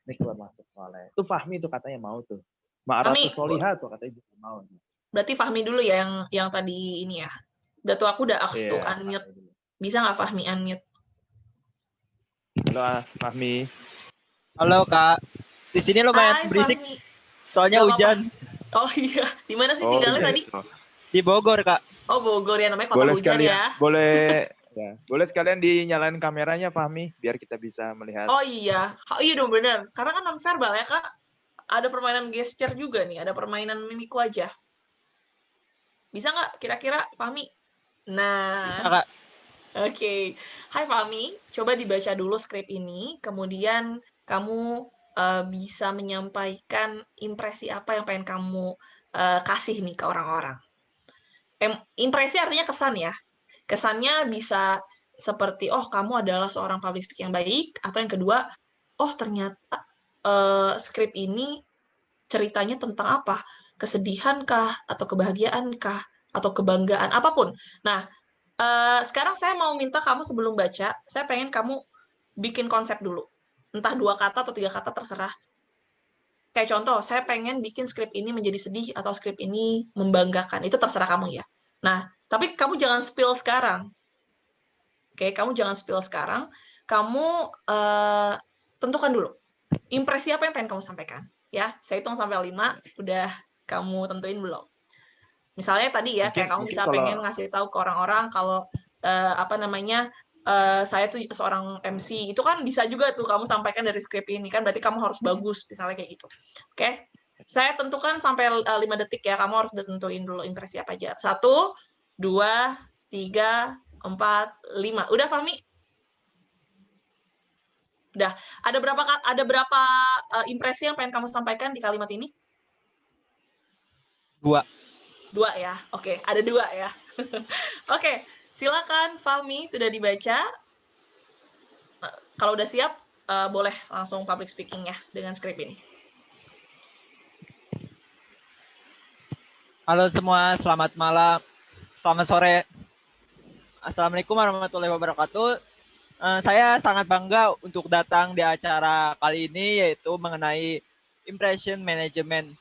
Ini keluar masuk soalnya. Tuh Fahmi tuh katanya mau tuh. Ma'aratus Soliha tuh katanya juga mau. Berarti Fahmi dulu ya yang tadi ini ya. Udah tuh aku udah aks tuh Iya. unmute. Bisa nggak Fahmi unmute? Halo Fahmi. Halo Kak, di sini lumayan Hai berisik, Fahmi. soalnya Gak apa-apa. hujan Oh iya, di mana sih Oh tinggalnya iya tadi? itu. di Bogor Kak. Oh Bogor ya, namanya kota Boleh hujan sekalian, ya. boleh sekalian dinyalain kameranya Fahmi biar kita bisa melihat. Oh iya dong bener. Karena kan non-verbal ya Kak. Ada permainan gesture juga nih, ada permainan mimik wajah. Bisa nggak kira-kira Fahmi? Bisa Nah, Kak. oke. Hai Fahmi, coba dibaca dulu skrip ini, kemudian kamu bisa menyampaikan impresi apa yang pengen kamu kasih nih ke orang-orang. Impresi artinya kesan ya. Kesannya bisa seperti, oh kamu adalah seorang public speaker yang baik, atau yang kedua, oh ternyata skrip ini ceritanya tentang apa? Kesedihan kah? Atau kebahagiaan kah? Atau kebanggaan? Apapun. Nah, sekarang saya mau minta kamu sebelum baca, saya pengen kamu bikin konsep dulu. Entah 2 kata atau 3 kata, terserah. Kayak contoh, saya pengen bikin skrip ini menjadi sedih, atau skrip ini membanggakan. Itu terserah kamu ya. Nah, tapi kamu jangan spill sekarang. Oke, kamu jangan spill sekarang. Kamu tentukan dulu. Impresi apa yang pengen kamu sampaikan? Ya, saya hitung sampai 5, udah kamu tentuin belum? Misalnya tadi ya, kayak kamu bisa pengen ngasih tahu ke orang-orang kalau saya tuh seorang MC. Itu kan bisa juga tuh kamu sampaikan dari skrip ini kan, berarti kamu harus bagus, misalnya kayak gitu. Oke? Saya tentukan sampai 5 detik ya, kamu harus tentuin dulu impresi apa aja. 1, 2, 3, 4, 5. Udah, Fahmi? Udah. Ada berapa impresi yang pengen kamu sampaikan di kalimat ini? 2. 2 ya. Oke, ada 2 ya. Oke, silakan Fahmi, sudah dibaca. Kalau udah siap, boleh langsung public speaking ya dengan skrip ini. Halo semua, selamat malam, selamat sore. Assalamualaikum warahmatullahi wabarakatuh. Saya sangat bangga untuk datang di acara kali ini, yaitu mengenai impression management,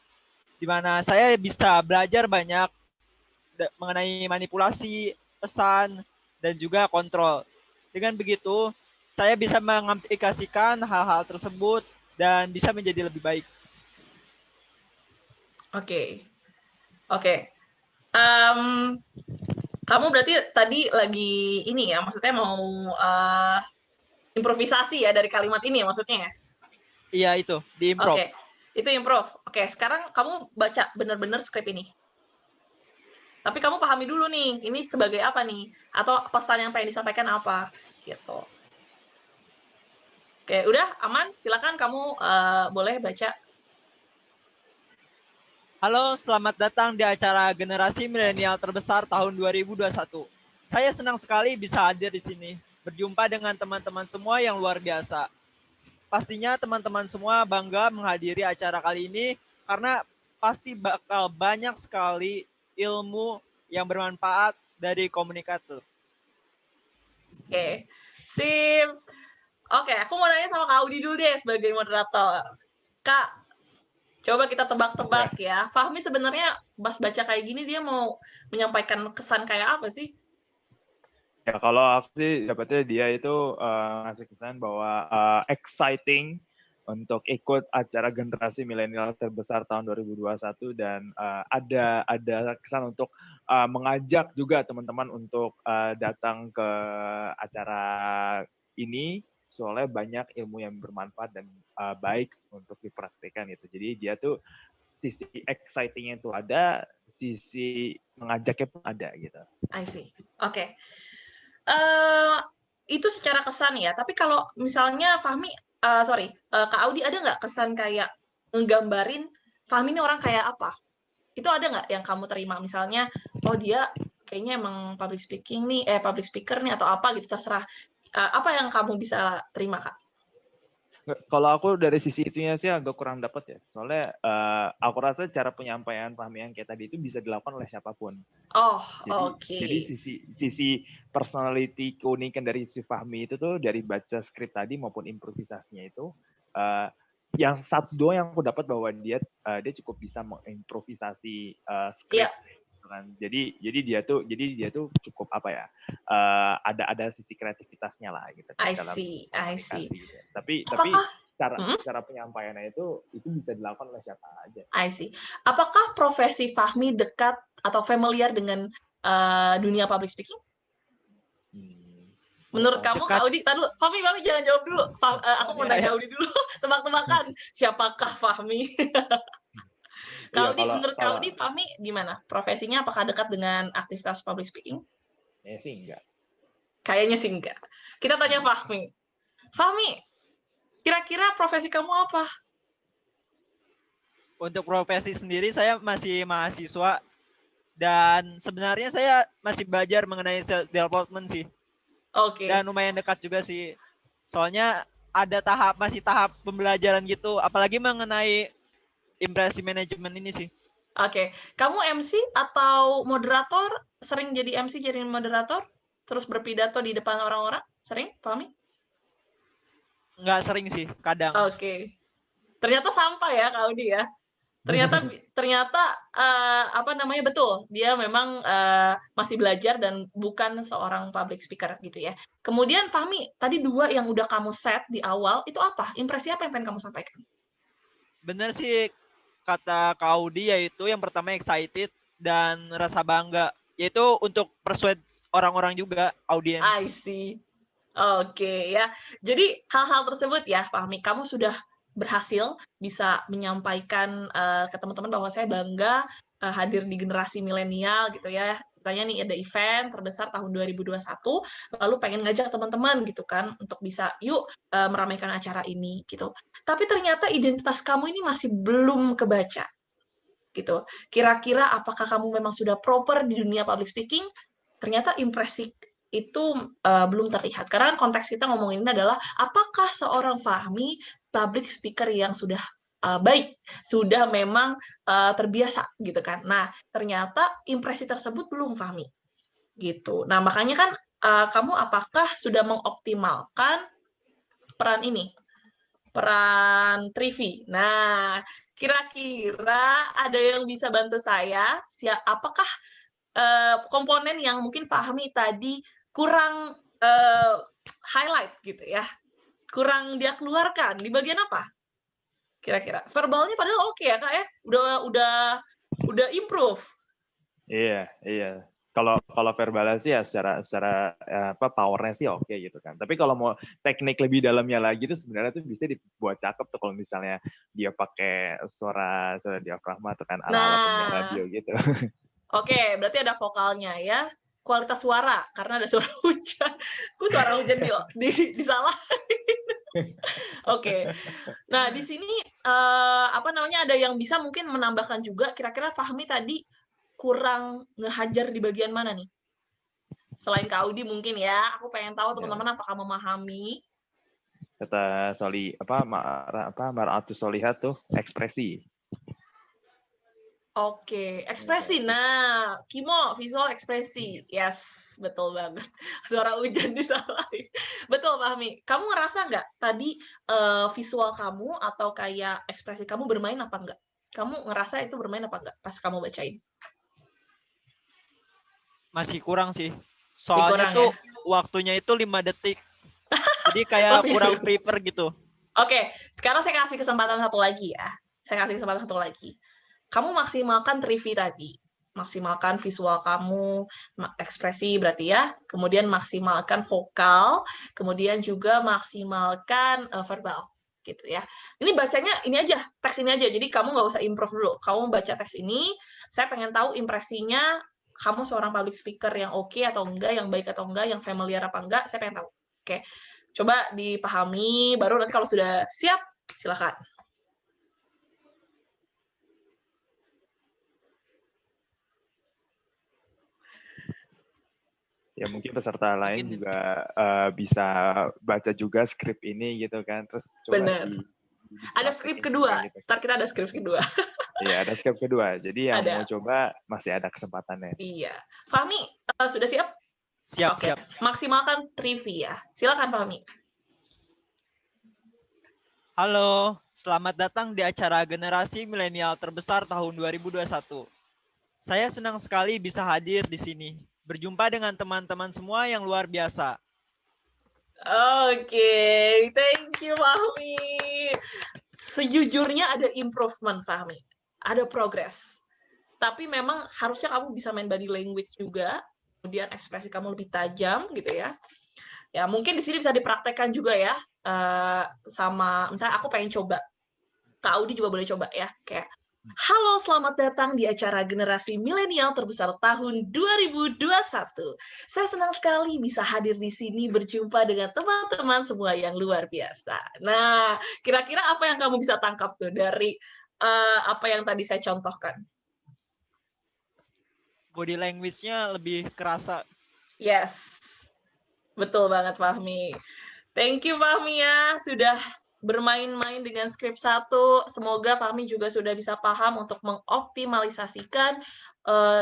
di mana saya bisa belajar banyak mengenai manipulasi, pesan, dan juga kontrol. Dengan begitu, saya bisa mengaplikasikan hal-hal tersebut dan bisa menjadi lebih baik. Oke. Kamu berarti tadi lagi ini ya, maksudnya mau improvisasi ya dari kalimat ini ya maksudnya ya? Iya itu, di improv. Oke, itu improv. Oke, sekarang kamu baca benar-benar skrip ini. Tapi kamu pahami dulu nih, ini sebagai apa nih? Atau pesan yang pengen disampaikan apa? Gitu. Oke, udah aman? Silakan kamu boleh baca. Halo, selamat datang di acara Generasi Milenial Terbesar tahun 2021. Saya senang sekali bisa hadir di sini, berjumpa dengan teman-teman semua yang luar biasa. Pastinya teman-teman semua bangga menghadiri acara kali ini karena pasti bakal banyak sekali ilmu yang bermanfaat dari komunikator. Oke, sip. Oke, aku mau nanya sama Kak Audi dulu deh sebagai moderator. Kak, coba kita tebak-tebak ya. Fahmi sebenarnya pas baca kayak gini dia mau menyampaikan kesan kayak apa sih? Ya kalau aku sih dapetnya dia itu ngasih kesan bahwa exciting untuk ikut acara generasi milenial terbesar tahun 2021 dan ada kesan untuk mengajak juga teman-teman untuk datang ke acara ini soalnya banyak ilmu yang bermanfaat dan baik untuk dipraktikkan gitu. Jadi dia tuh sisi exciting-nya itu ada, sisi mengajaknya pun ada gitu. I see. Oke. Itu secara kesan ya, tapi kalau misalnya Fahmi, Kak Audi ada nggak kesan kayak nggambarin Fahmi ini orang kayak apa? Itu ada nggak yang kamu terima? Misalnya, oh dia kayaknya emang public speaker nih atau apa gitu, terserah. Apa yang kamu bisa terima, Kak? Kalau aku dari sisi itunya sih agak kurang dapat ya. Soalnya aku rasa cara penyampaian Fahmi yang kayak tadi itu bisa dilakukan oleh siapapun. Oh, oke. Jadi sisi personality keunikan dari si Fahmi itu tuh dari baca skrip tadi maupun improvisasinya itu yang satu doang yang aku dapat bahwa dia cukup bisa mengimprovisasi skrip. Iya. Kan. Jadi dia tuh cukup apa ya? Ada sisi kreativitasnya lah gitu kan I dalam see. komunikasi. Gitu. Tapi Apakah cara penyampaiannya itu bisa dilakukan oleh siapa aja. I see. Apakah profesi Fahmi dekat atau familiar dengan dunia public speaking? Menurut kamu, Kak Audi, tadi dulu. Fahmi jangan jawab dulu. Aku mau nanya Audi dulu. Tebak-tebakan, siapakah Fahmi? Kak Audi, menurut Kak Audi, Fahmi gimana? Profesinya apakah dekat dengan aktivitas public speaking? Ya sih enggak. Kayaknya sih enggak. Kita tanya Fahmi. Fahmi, kira-kira profesi kamu apa? Untuk profesi sendiri saya masih mahasiswa dan sebenarnya saya masih belajar mengenai self development sih. Oke. Dan lumayan dekat juga sih. Soalnya ada masih tahap pembelajaran gitu, apalagi mengenai impresi manajemen ini sih. Oke. Kamu MC atau moderator? Sering jadi MC, jadi moderator? Terus berpidato di depan orang-orang? Sering, Fahmi? Nggak sering sih, kadang. Oke. Ternyata sampah ya, Kak Audi ya. Ternyata betul, dia memang masih belajar dan bukan seorang public speaker gitu ya. Kemudian Fahmi, tadi 2 yang udah kamu set di awal itu apa? Impresi apa yang pengen kamu sampaikan? Bener sih kata Kak Audi, yaitu yang pertama excited dan rasa bangga, yaitu untuk persuade orang-orang juga, audiens. I see. Oke ya. Jadi hal-hal tersebut ya, Fahmi, kamu sudah berhasil bisa menyampaikan ke teman-teman bahwa saya bangga hadir di generasi milenial gitu ya. Tanya nih ada event terbesar tahun 2021, lalu pengen ngajak teman-teman gitu kan untuk bisa yuk meramaikan acara ini gitu. Tapi ternyata identitas kamu ini masih belum kebaca gitu. Kira-kira apakah kamu memang sudah proper di dunia public speaking? Ternyata impresi itu belum terlihat. Karena konteks kita ngomongin ini adalah apakah seorang Fahmi public speaker yang sudah baik, sudah memang terbiasa gitu kan. Nah, ternyata impresi tersebut belum Fahmi. Gitu. Nah, makanya kan kamu apakah sudah mengoptimalkan peran ini? Peran Trivi. Nah, kira-kira ada yang bisa bantu saya? Apakah komponen yang mungkin Fahmi tadi kurang highlight gitu ya, kurang dia keluarkan di bagian apa? Kira-kira verbalnya padahal oke ya Kak ya, udah improve. Iya. Kalau verbalnya sih ya secara powernya sih oke gitu kan. Tapi kalau mau teknik lebih dalamnya lagi tuh sebenarnya tuh bisa dibuat cakep tuh kalau misalnya dia pakai suara diafragma atau kan ala-ala penyiar radio gitu. Oke, berarti ada vokalnya ya. Kualitas suara karena ada suara hujan. Suara hujan disalahin. Oke. Nah, di sini ada yang bisa mungkin menambahkan juga kira-kira Fahmi tadi kurang ngehajar di bagian mana nih? Selain Kak Audi mungkin ya, aku pengen tahu teman-teman apakah memahami. Kata Mar'atus Solihat tuh ekspresi. Oke, ekspresi. Nah, Kimo, visual ekspresi. Yes, betul banget. Suara hujan disalahin. Betul, Fahmi. Kamu ngerasa nggak tadi visual kamu atau kayak ekspresi kamu bermain apa enggak? Kamu ngerasa itu bermain apa enggak pas kamu bacain? Masih kurang sih. Soalnya tuh waktunya itu 5 detik. Jadi kayak kurang prepare gitu. Oke, sekarang saya kasih kesempatan satu lagi ya. Kamu maksimalkan Trivi tadi. Maksimalkan visual kamu, ekspresi berarti ya. Kemudian maksimalkan vokal, kemudian juga maksimalkan verbal gitu ya. Ini bacanya ini aja, teks ini aja. Jadi kamu nggak usah improve dulu. Kamu baca teks ini, saya pengen tahu impresinya kamu seorang public speaker yang oke atau enggak, yang baik atau enggak, yang familiar apa enggak, saya pengen tahu. Oke. Coba dipahami, baru nanti kalau sudah siap, silakan. Ya mungkin peserta lain juga bisa baca juga skrip ini gitu kan. Terus coba ada skrip kedua. Gitu. Ntar kita ada skrip kedua. Iya, ada skrip kedua. Jadi yang mau coba masih ada kesempatannya. Iya. Fahmi, sudah siap? Siap. Maksimalkan trivia. Silakan Fahmi. Halo, Selamat datang di acara Generasi Milenial Terbesar tahun 2021. Saya senang sekali bisa hadir di sini, berjumpa dengan teman-teman semua yang luar biasa. Oke, thank you Fahmi. Sejujurnya ada improvement Fahmi, ada progress. Tapi memang harusnya kamu bisa main body language juga, kemudian ekspresi kamu lebih tajam gitu ya. Ya mungkin di sini bisa dipraktekkan juga ya, sama misalnya aku pengen coba, Kak Audi juga boleh coba ya, kayak halo, selamat datang di acara Generasi Milenial Terbesar tahun 2021. Saya senang sekali bisa hadir di sini berjumpa dengan teman-teman semua yang luar biasa. Nah, kira-kira apa yang kamu bisa tangkap tuh dari apa yang tadi saya contohkan? Body language-nya lebih kerasa. Yes, betul banget Fahmi. Thank you Fahmi ya, sudah bermain-main dengan skrip 1. Semoga Fahmi juga sudah bisa paham untuk mengoptimalisasikan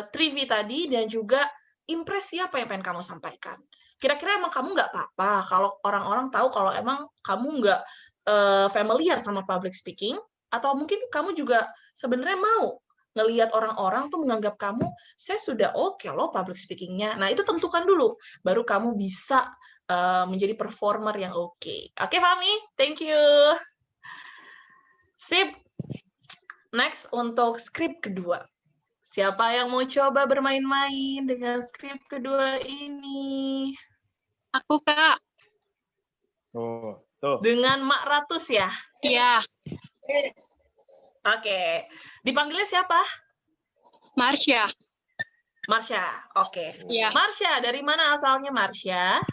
3V tadi dan juga impresi apa yang pengen kamu sampaikan. Kira-kira emang kamu nggak apa-apa kalau orang-orang tahu kalau emang kamu nggak familiar sama public speaking, atau mungkin kamu juga sebenarnya mau ngelihat orang-orang tuh menganggap kamu, saya sudah oke loh public speaking-nya. Nah, itu tentukan dulu, baru kamu bisa menjadi performer yang oke. Oke, Fahmi? Thank you. Sip. Next, untuk skrip kedua. Siapa yang mau coba bermain-main dengan skrip kedua ini? Aku, Kak. Tuh. Dengan Mak Ratus ya? Iya, Oke. Dipanggilnya siapa? Marsha. Marsha. Oke. Iya, Marsha, dari mana asalnya Marsha?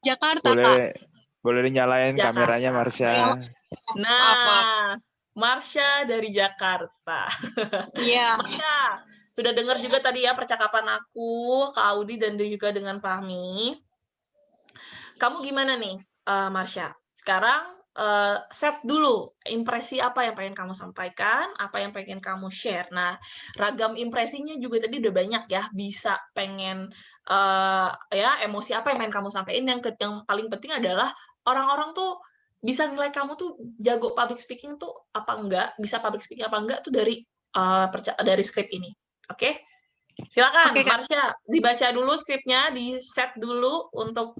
Jakarta, Kak. Boleh dinyalain Jakarta. kameranya, Marsha. Nah, Marsha dari Jakarta. Iya, Marsha, sudah dengar juga tadi ya percakapan aku, Kak Audi, dan juga dengan Fahmi. Kamu gimana nih, Marsha? Sekarang set dulu impresi apa yang pengen kamu sampaikan, apa yang pengen kamu share. Nah, ragam impresinya juga tadi udah banyak ya. Bisa pengen ya emosi apa yang pengen kamu sampaikan. Yang paling penting adalah orang-orang tuh bisa nilai kamu tuh jago public speaking tuh apa enggak, bisa public speaking apa enggak tuh dari skrip ini. Oke? Silakan, Oke, Kak. Marsha, dibaca dulu skripnya, di set dulu untuk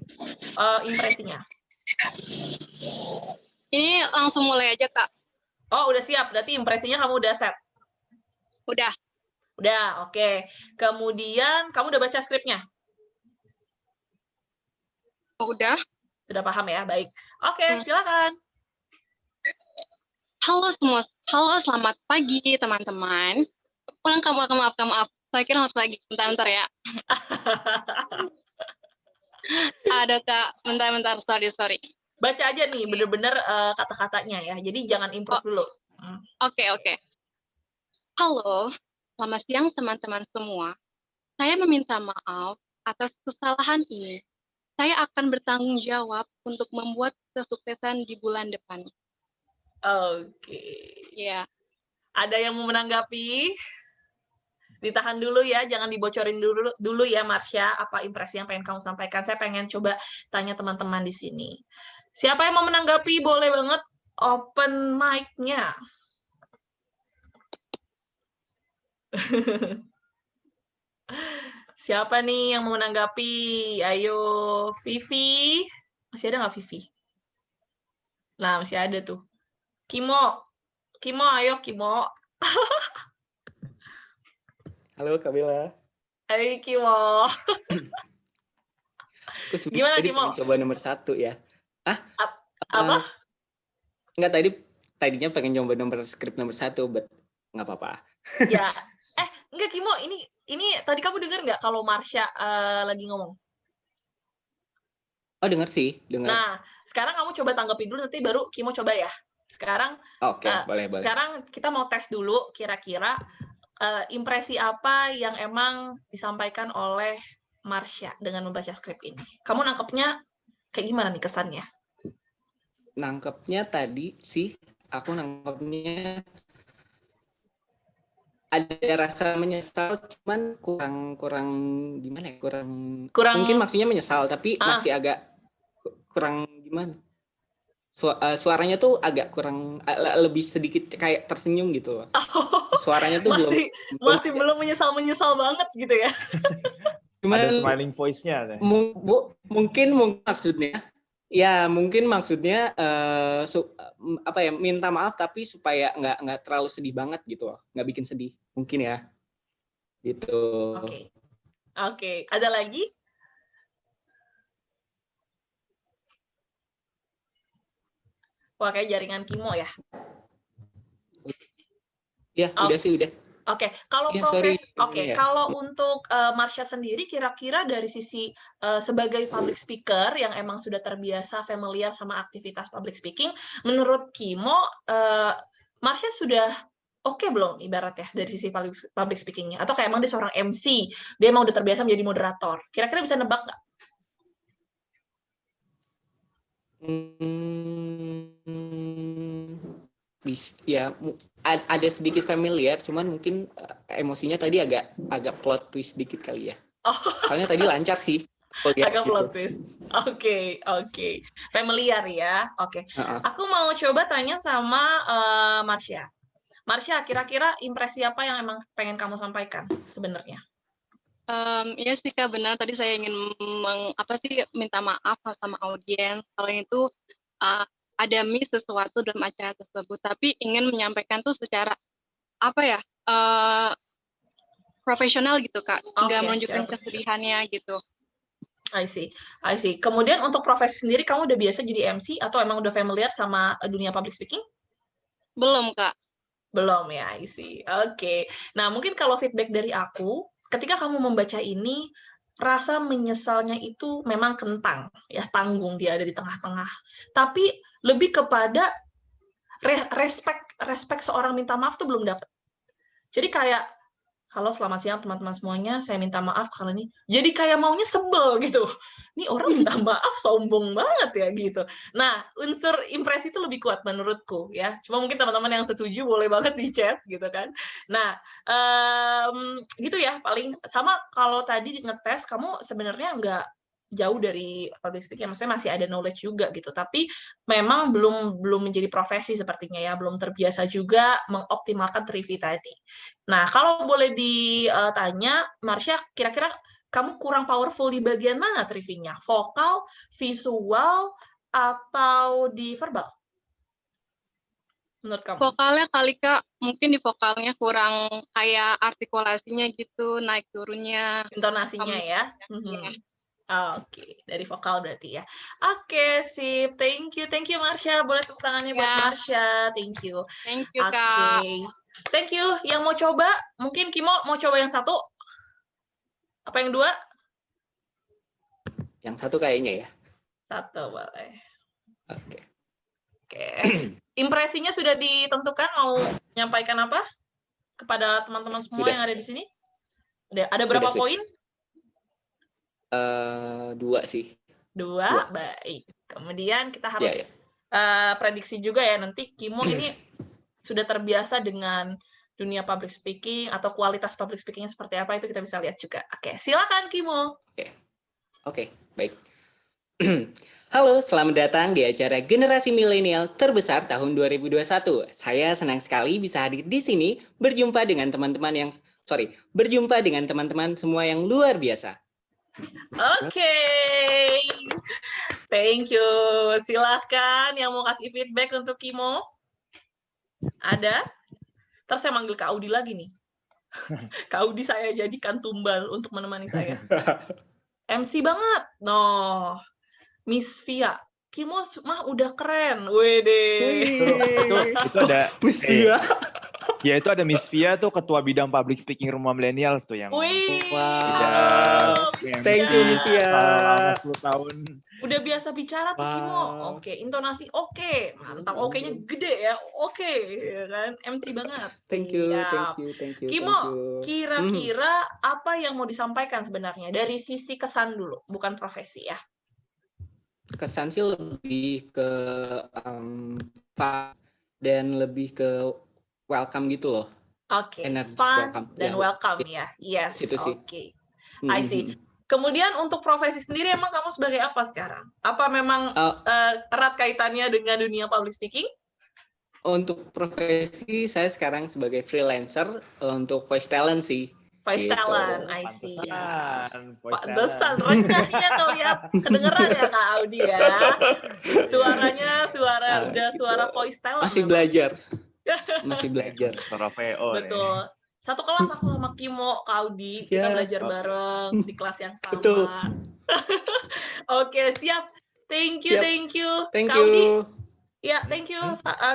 impresinya. Ini langsung mulai aja, Kak. Oh, udah siap. Berarti impresinya kamu udah set. Udah. Udah, oke. Kemudian, kamu udah baca skripnya? Udah. Sudah paham ya? Baik. Oke, silakan. Halo semua. Halo, selamat pagi, teman-teman. Maaf. Saya kira selamat pagi. Bentar ya. Ada, Kak. Bentar. Sorry. Baca aja nih, bener-bener kata-katanya ya. Jadi jangan improve dulu. Oke. Halo, selamat siang teman-teman semua. Saya meminta maaf atas kesalahan ini. Saya akan bertanggung jawab untuk membuat kesuksesan di bulan depan. Oke. Ya. Ada yang mau menanggapi? Ditahan dulu ya, jangan dibocorin dulu ya, Marsha. Apa impresi yang pengen kamu sampaikan? Saya pengen coba tanya teman-teman di sini. Siapa yang mau menanggapi? Boleh banget open mic-nya. Siapa nih yang mau menanggapi? Ayo, Vivi. Masih ada nggak Vivi? Nah, masih ada tuh. Kimo, ayo Kimo. Halo Kak Bella. Hai Kimo. Gimana Kimo? Pengen coba nomor 1 ya. Apa? Enggak, tadinya pengen coba skrip nomor 1, but nggak apa-apa. Ya, enggak Kimo, ini tadi kamu dengar nggak kalau Marsha lagi ngomong? Oh, dengar. Nah, sekarang kamu coba tanggapin dulu, nanti baru Kimo coba ya. Sekarang, Oke, boleh. Sekarang kita mau tes dulu, kira-kira impresi apa yang emang disampaikan oleh Marsha dengan membaca skrip ini. Kamu nangkepnya kayak gimana nih kesannya? Nangkepnya tadi sih, aku nangkepnya ada rasa menyesal, cuman kurang gimana ya? Kurang mungkin maksudnya menyesal, tapi masih agak kurang gimana? suaranya tuh agak kurang lebih sedikit kayak tersenyum gitu loh. Suaranya tuh masih belum menyesal banget gitu ya. Ada cuman smiling voice-nya. mungkin maksudnya apa ya, minta maaf tapi supaya nggak terlalu sedih banget gitu loh, nggak bikin sedih mungkin ya gitu. Oke. Ada lagi? Wah, kayak jaringan Kimo ya. Ya udah sih udah. Oke, kalau kalau untuk Marsha sendiri, kira-kira dari sisi sebagai public speaker yang emang sudah terbiasa familiar sama aktivitas public speaking, menurut Kimo, Marsha sudah oke belum ibarat ya dari sisi public speaking-nya? Atau kayak emang dia seorang MC, dia emang udah terbiasa menjadi moderator? Kira-kira bisa nebak nggak? Ya ada sedikit familiar, cuman mungkin emosinya tadi agak plot twist dikit kali ya. Soalnya tadi lancar sih. Agak plot twist. Oke. Familiar ya. Oke. Aku mau coba tanya sama Marsha. Marsha, kira-kira impresi apa yang emang pengen kamu sampaikan sebenarnya? Iya sih Kak, benar. Tadi saya ingin minta maaf sama audiens kalau itu ada miss sesuatu dalam acara tersebut, tapi ingin menyampaikan tuh secara profesional gitu Kak, nggak menunjukkan kesedihannya gitu. I see. Kemudian untuk profesi sendiri, kamu udah biasa jadi MC atau emang udah familiar sama dunia public speaking? Belum Kak. Belum ya, I see. Oke. Nah, mungkin kalau feedback dari aku, ketika kamu membaca ini, rasa menyesalnya itu memang kentang, ya, tanggung, dia ada di tengah-tengah. Tapi lebih kepada respect seorang minta maaf tuh belum dapat. Jadi kayak, halo selamat siang teman-teman semuanya, saya minta maaf karena ini. Jadi kayak maunya sebel gitu. Ini orang minta maaf sombong banget ya gitu. Nah, unsur impresi itu lebih kuat menurutku ya. Cuma mungkin teman-teman yang setuju boleh banget di chat gitu kan. Nah, gitu ya paling sama kalau tadi ngetes kamu sebenarnya nggak jauh dari public speaking, maksudnya masih ada knowledge juga gitu, tapi memang belum menjadi profesi sepertinya ya, belum terbiasa juga mengoptimalkan Trivi tadi. Nah, kalau boleh ditanya, Marsha, kira-kira kamu kurang powerful di bagian mana Trivinya? Vokal, visual, atau di verbal? Menurut kamu? Vokalnya kali Kak, mungkin di vokalnya kurang kayak artikulasinya gitu, naik turunnya. Intonasinya ya? Oke, dari vokal berarti ya. Oke, sip. Thank you Marsha. Boleh tepuk tangannya buat Marsha. Thank you. Thank you Kak. Thank you. Yang mau coba, mungkin Kimo mau coba yang satu? Apa yang dua? Yang satu kayaknya ya. Satu boleh. Oke. Impresinya sudah ditentukan mau menyampaikan apa kepada teman-teman semua yang ada di sini? Ada berapa poin? 2 sih. 2, baik. Kemudian kita harus prediksi juga ya, nanti Kimo ini sudah terbiasa dengan dunia public speaking atau kualitas public speaking seperti apa, itu kita bisa lihat juga. Oke, silakan Kimo. Oke, baik. Halo, selamat datang di acara Generasi Milenial Terbesar tahun 2021. Saya senang sekali bisa hadir di sini berjumpa dengan teman-teman semua yang luar biasa. Oke. Thank you. Silahkan yang mau kasih feedback untuk Kimo. Ada? Ntar saya manggil Kak Audi lagi nih. Kak Audi saya jadikan tumbal untuk menemani saya. MC banget. No. Miss Via. Kimo mah udah keren. Wede. Itu ada Miss Via. Ya itu ada Miss Via tuh ketua bidang public speaking Rumah Milenial tuh yang thank you Miss Via. Selama 10 tahun. Udah biasa bicara tuh Kimo. Oke, intonasi oke. Mantap, oke-nya gede ya. Oke, ya kan? MC banget. Thank you. Kimo, kira-kira apa yang mau disampaikan sebenarnya dari sisi kesan dulu, bukan profesi ya? Kesan sih lebih ke dan lebih ke welcome gitu loh. Oke, fun dan welcome ya. Yes, oke. I see. Kemudian untuk profesi sendiri emang kamu sebagai apa sekarang? Apa memang erat kaitannya dengan dunia public speaking? Untuk profesi saya sekarang sebagai freelancer untuk voice talent sih. Voice Gitu. talent, I see. Pantesan, Pantesan, renyahnya ngeliat kedengeran ya Kak Audi ya. Suaranya udah suara voice talent. Masih memang. belajar. Masih belajar. Suara VO nih. Betul. Satu kelas aku sama Kimo, Kak Audi, kita Ya. belajar Oke. bareng di kelas yang sama. Betul. Oke, siap. Thank you, Siap. thank you. Thank Kak Audi, you. ya, thank you,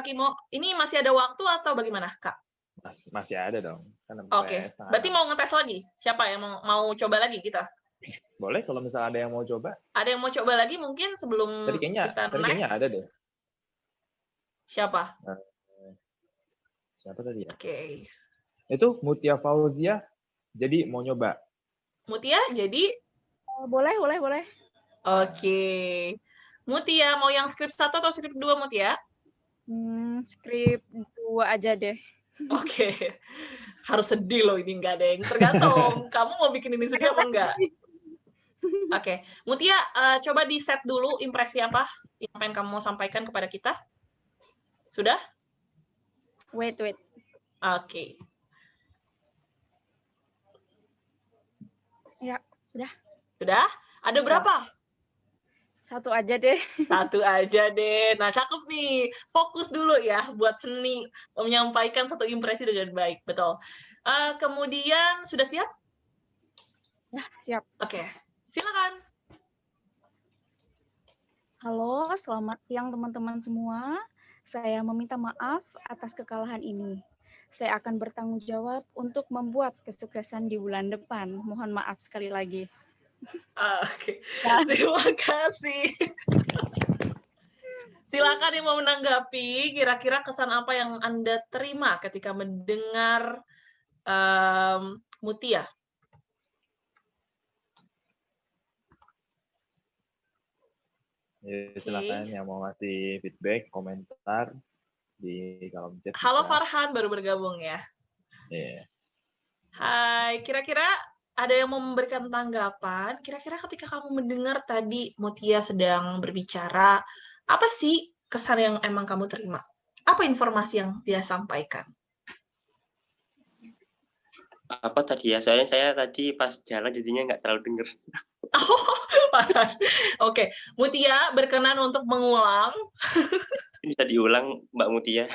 Kimo. Ini masih ada waktu atau bagaimana, Kak? Masih ada dong. Kan Oke, berarti mau ngetes lagi? Siapa yang mau coba lagi kita? Boleh kalau misalnya ada yang mau coba. Ada yang mau coba lagi mungkin sebelum Tadi kayaknya next? ada deh. Siapa? Siapa tadi ya? Oke. Itu Mutia Fauzia. Jadi mau nyoba. Mutia, jadi? Boleh. Oke. Mutia, mau yang skrip 1 atau skrip 2, Mutia? Skrip 2 aja deh. Oke. Harus sedih loh ini, nggak ada yang tergantung. Kamu mau bikin ini sedih apa enggak? Oke. Mutia, coba di set dulu impresi apa yang pengen kamu sampaikan kepada kita. Sudah? Wait. Oke. Ya, sudah. Sudah? Ada berapa? 1 aja deh. 1 aja deh. Nah, cakep nih. Fokus dulu ya buat seni menyampaikan satu impresi dengan baik. Betul. Kemudian, sudah siap? Ya, siap. Oke. Silakan. Halo, selamat siang teman-teman semua. Saya meminta maaf atas kekalahan ini. Saya akan bertanggung jawab untuk membuat kesuksesan di bulan depan. Mohon maaf sekali lagi. Oke. Terima kasih. Silakan yang mau menanggapi, kira-kira kesan apa yang Anda terima ketika mendengar Mutia? Ya, silakan yang mau ngasih feedback, komentar di kolom chat. Halo kita. Farhan, baru bergabung ya. Iya. Hai, kira-kira ada yang mau memberikan tanggapan? Kira-kira ketika kamu mendengar tadi Mutia sedang berbicara, apa sih kesan yang emang kamu terima? Apa informasi yang dia sampaikan? Apa tadi ya? Soalnya saya tadi pas jalan jadinya nggak terlalu denger. Oh, Farhan. Oke, Mutia berkenan untuk mengulang. Bisa diulang, Mbak Mutia.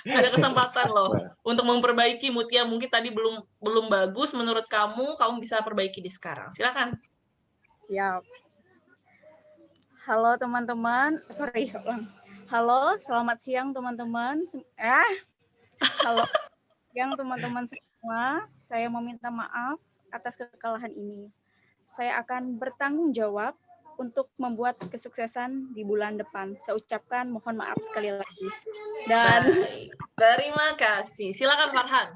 Ada kesempatan loh untuk memperbaiki Mutia, mungkin tadi belum bagus menurut kamu bisa perbaiki di sekarang. Silakan. Siap. Halo teman-teman. Halo, selamat siang teman-teman. Halo siang teman-teman semua. Saya meminta maaf atas kekalahan ini. Saya akan bertanggung jawab untuk membuat kesuksesan di bulan depan. Saya ucapkan mohon maaf sekali lagi. Dan terima kasih. Silakan Farhan.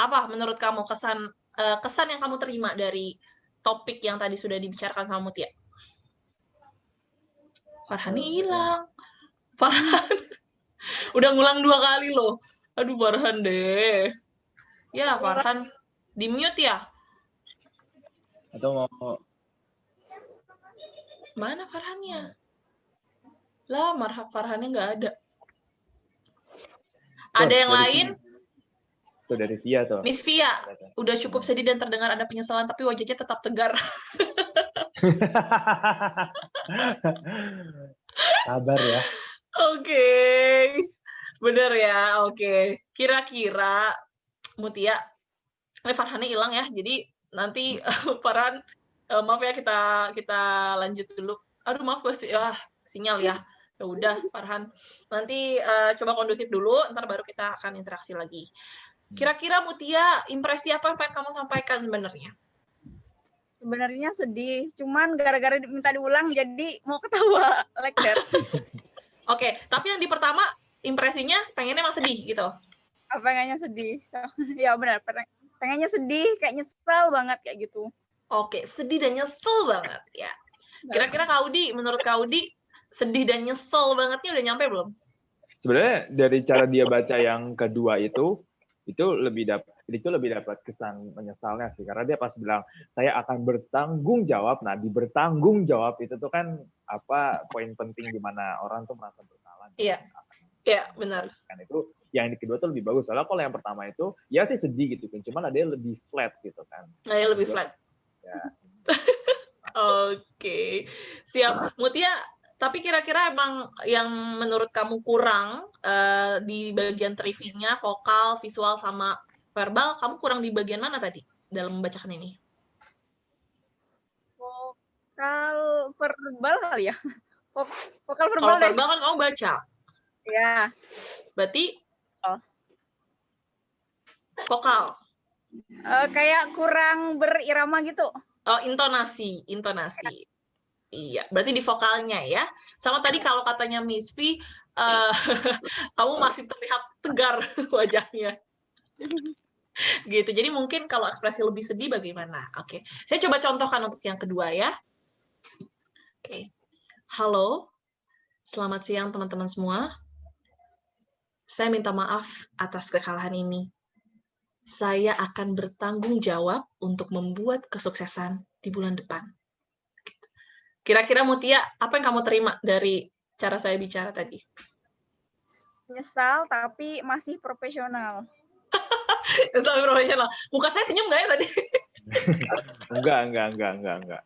Apa menurut kamu kesan yang kamu terima dari topik yang tadi sudah dibicarakan sama Mutia? Farhan ini hilang. Farhan. Udah ngulang 2 kali loh. Aduh Farhan deh. Ya Farhan. Di-mute ya? Atau mau Mana Farhannya? Lah, Farhannya nggak ada. Ada yang lain? Itu dari Via tuh. Miss Via, udah cukup sedih dan terdengar ada penyesalan, tapi wajahnya tetap tegar. Sabar ya. Oke. Bener ya, oke. Kira-kira, Mutia, Farhannya hilang ya, jadi nanti Farhan, maaf ya kita lanjut dulu. Aduh maaf sinyal ya. Ya udah Farhan. Nanti coba kondusif dulu, ntar baru kita akan interaksi lagi. Kira-kira Mutia, impresi apa yang pengen kamu sampaikan sebenarnya? sebenarnya sedih, cuman gara-gara minta diulang jadi mau ketawa like that. Oke, tapi yang di pertama impresinya pengennya emang sedih gitu. Pengennya sedih. Ya benar, pengennya sedih, kayak nyesel banget kayak gitu. Oke, sedih dan nyesel banget ya. Kira-kira Kaudi, menurut Kaudi, sedih dan nyesel bangetnya udah nyampe belum? Sebenarnya dari cara dia baca yang kedua itu lebih Jadi itu lebih dapat kesan menyesalnya sih, karena dia pas bilang saya akan bertanggung jawab. Nah, di bertanggung jawab itu tuh kan apa poin penting di mana orang tuh merasa bersalah. Iya, iya benar. Kan itu yang di kedua tuh lebih bagus. Soalnya kalau yang pertama itu ya sih sedih gitu kan, cuman ada yang lebih flat gitu kan. Ada lebih flat. Ya. Oke, siap. Mutia, tapi kira-kira emang yang menurut kamu kurang di bagian trivinya, vokal, visual, sama verbal, kamu kurang di bagian mana tadi dalam membacakan ini? Vokal verbal kali ya? Vokal Kalau verbal verbal kan kamu baca. ya. Berarti Oh. vokal. Kayak kurang berirama gitu. Oh, intonasi. Iya, berarti di vokalnya ya. Sama tadi kalau katanya Miss V, kamu masih terlihat tegar wajahnya. Gitu. Jadi mungkin kalau ekspresi lebih sedih bagaimana? Oke. Saya coba contohkan untuk yang kedua ya. Oke. Halo. Selamat siang teman-teman semua. Saya minta maaf atas kekalahan ini. Saya akan bertanggung jawab untuk membuat kesuksesan di bulan depan. Kira-kira Mutia, apa yang kamu terima dari cara saya bicara tadi? Nyesal tapi masih profesional. Tapi profesional. Muka saya senyum nggak ya tadi? Enggak.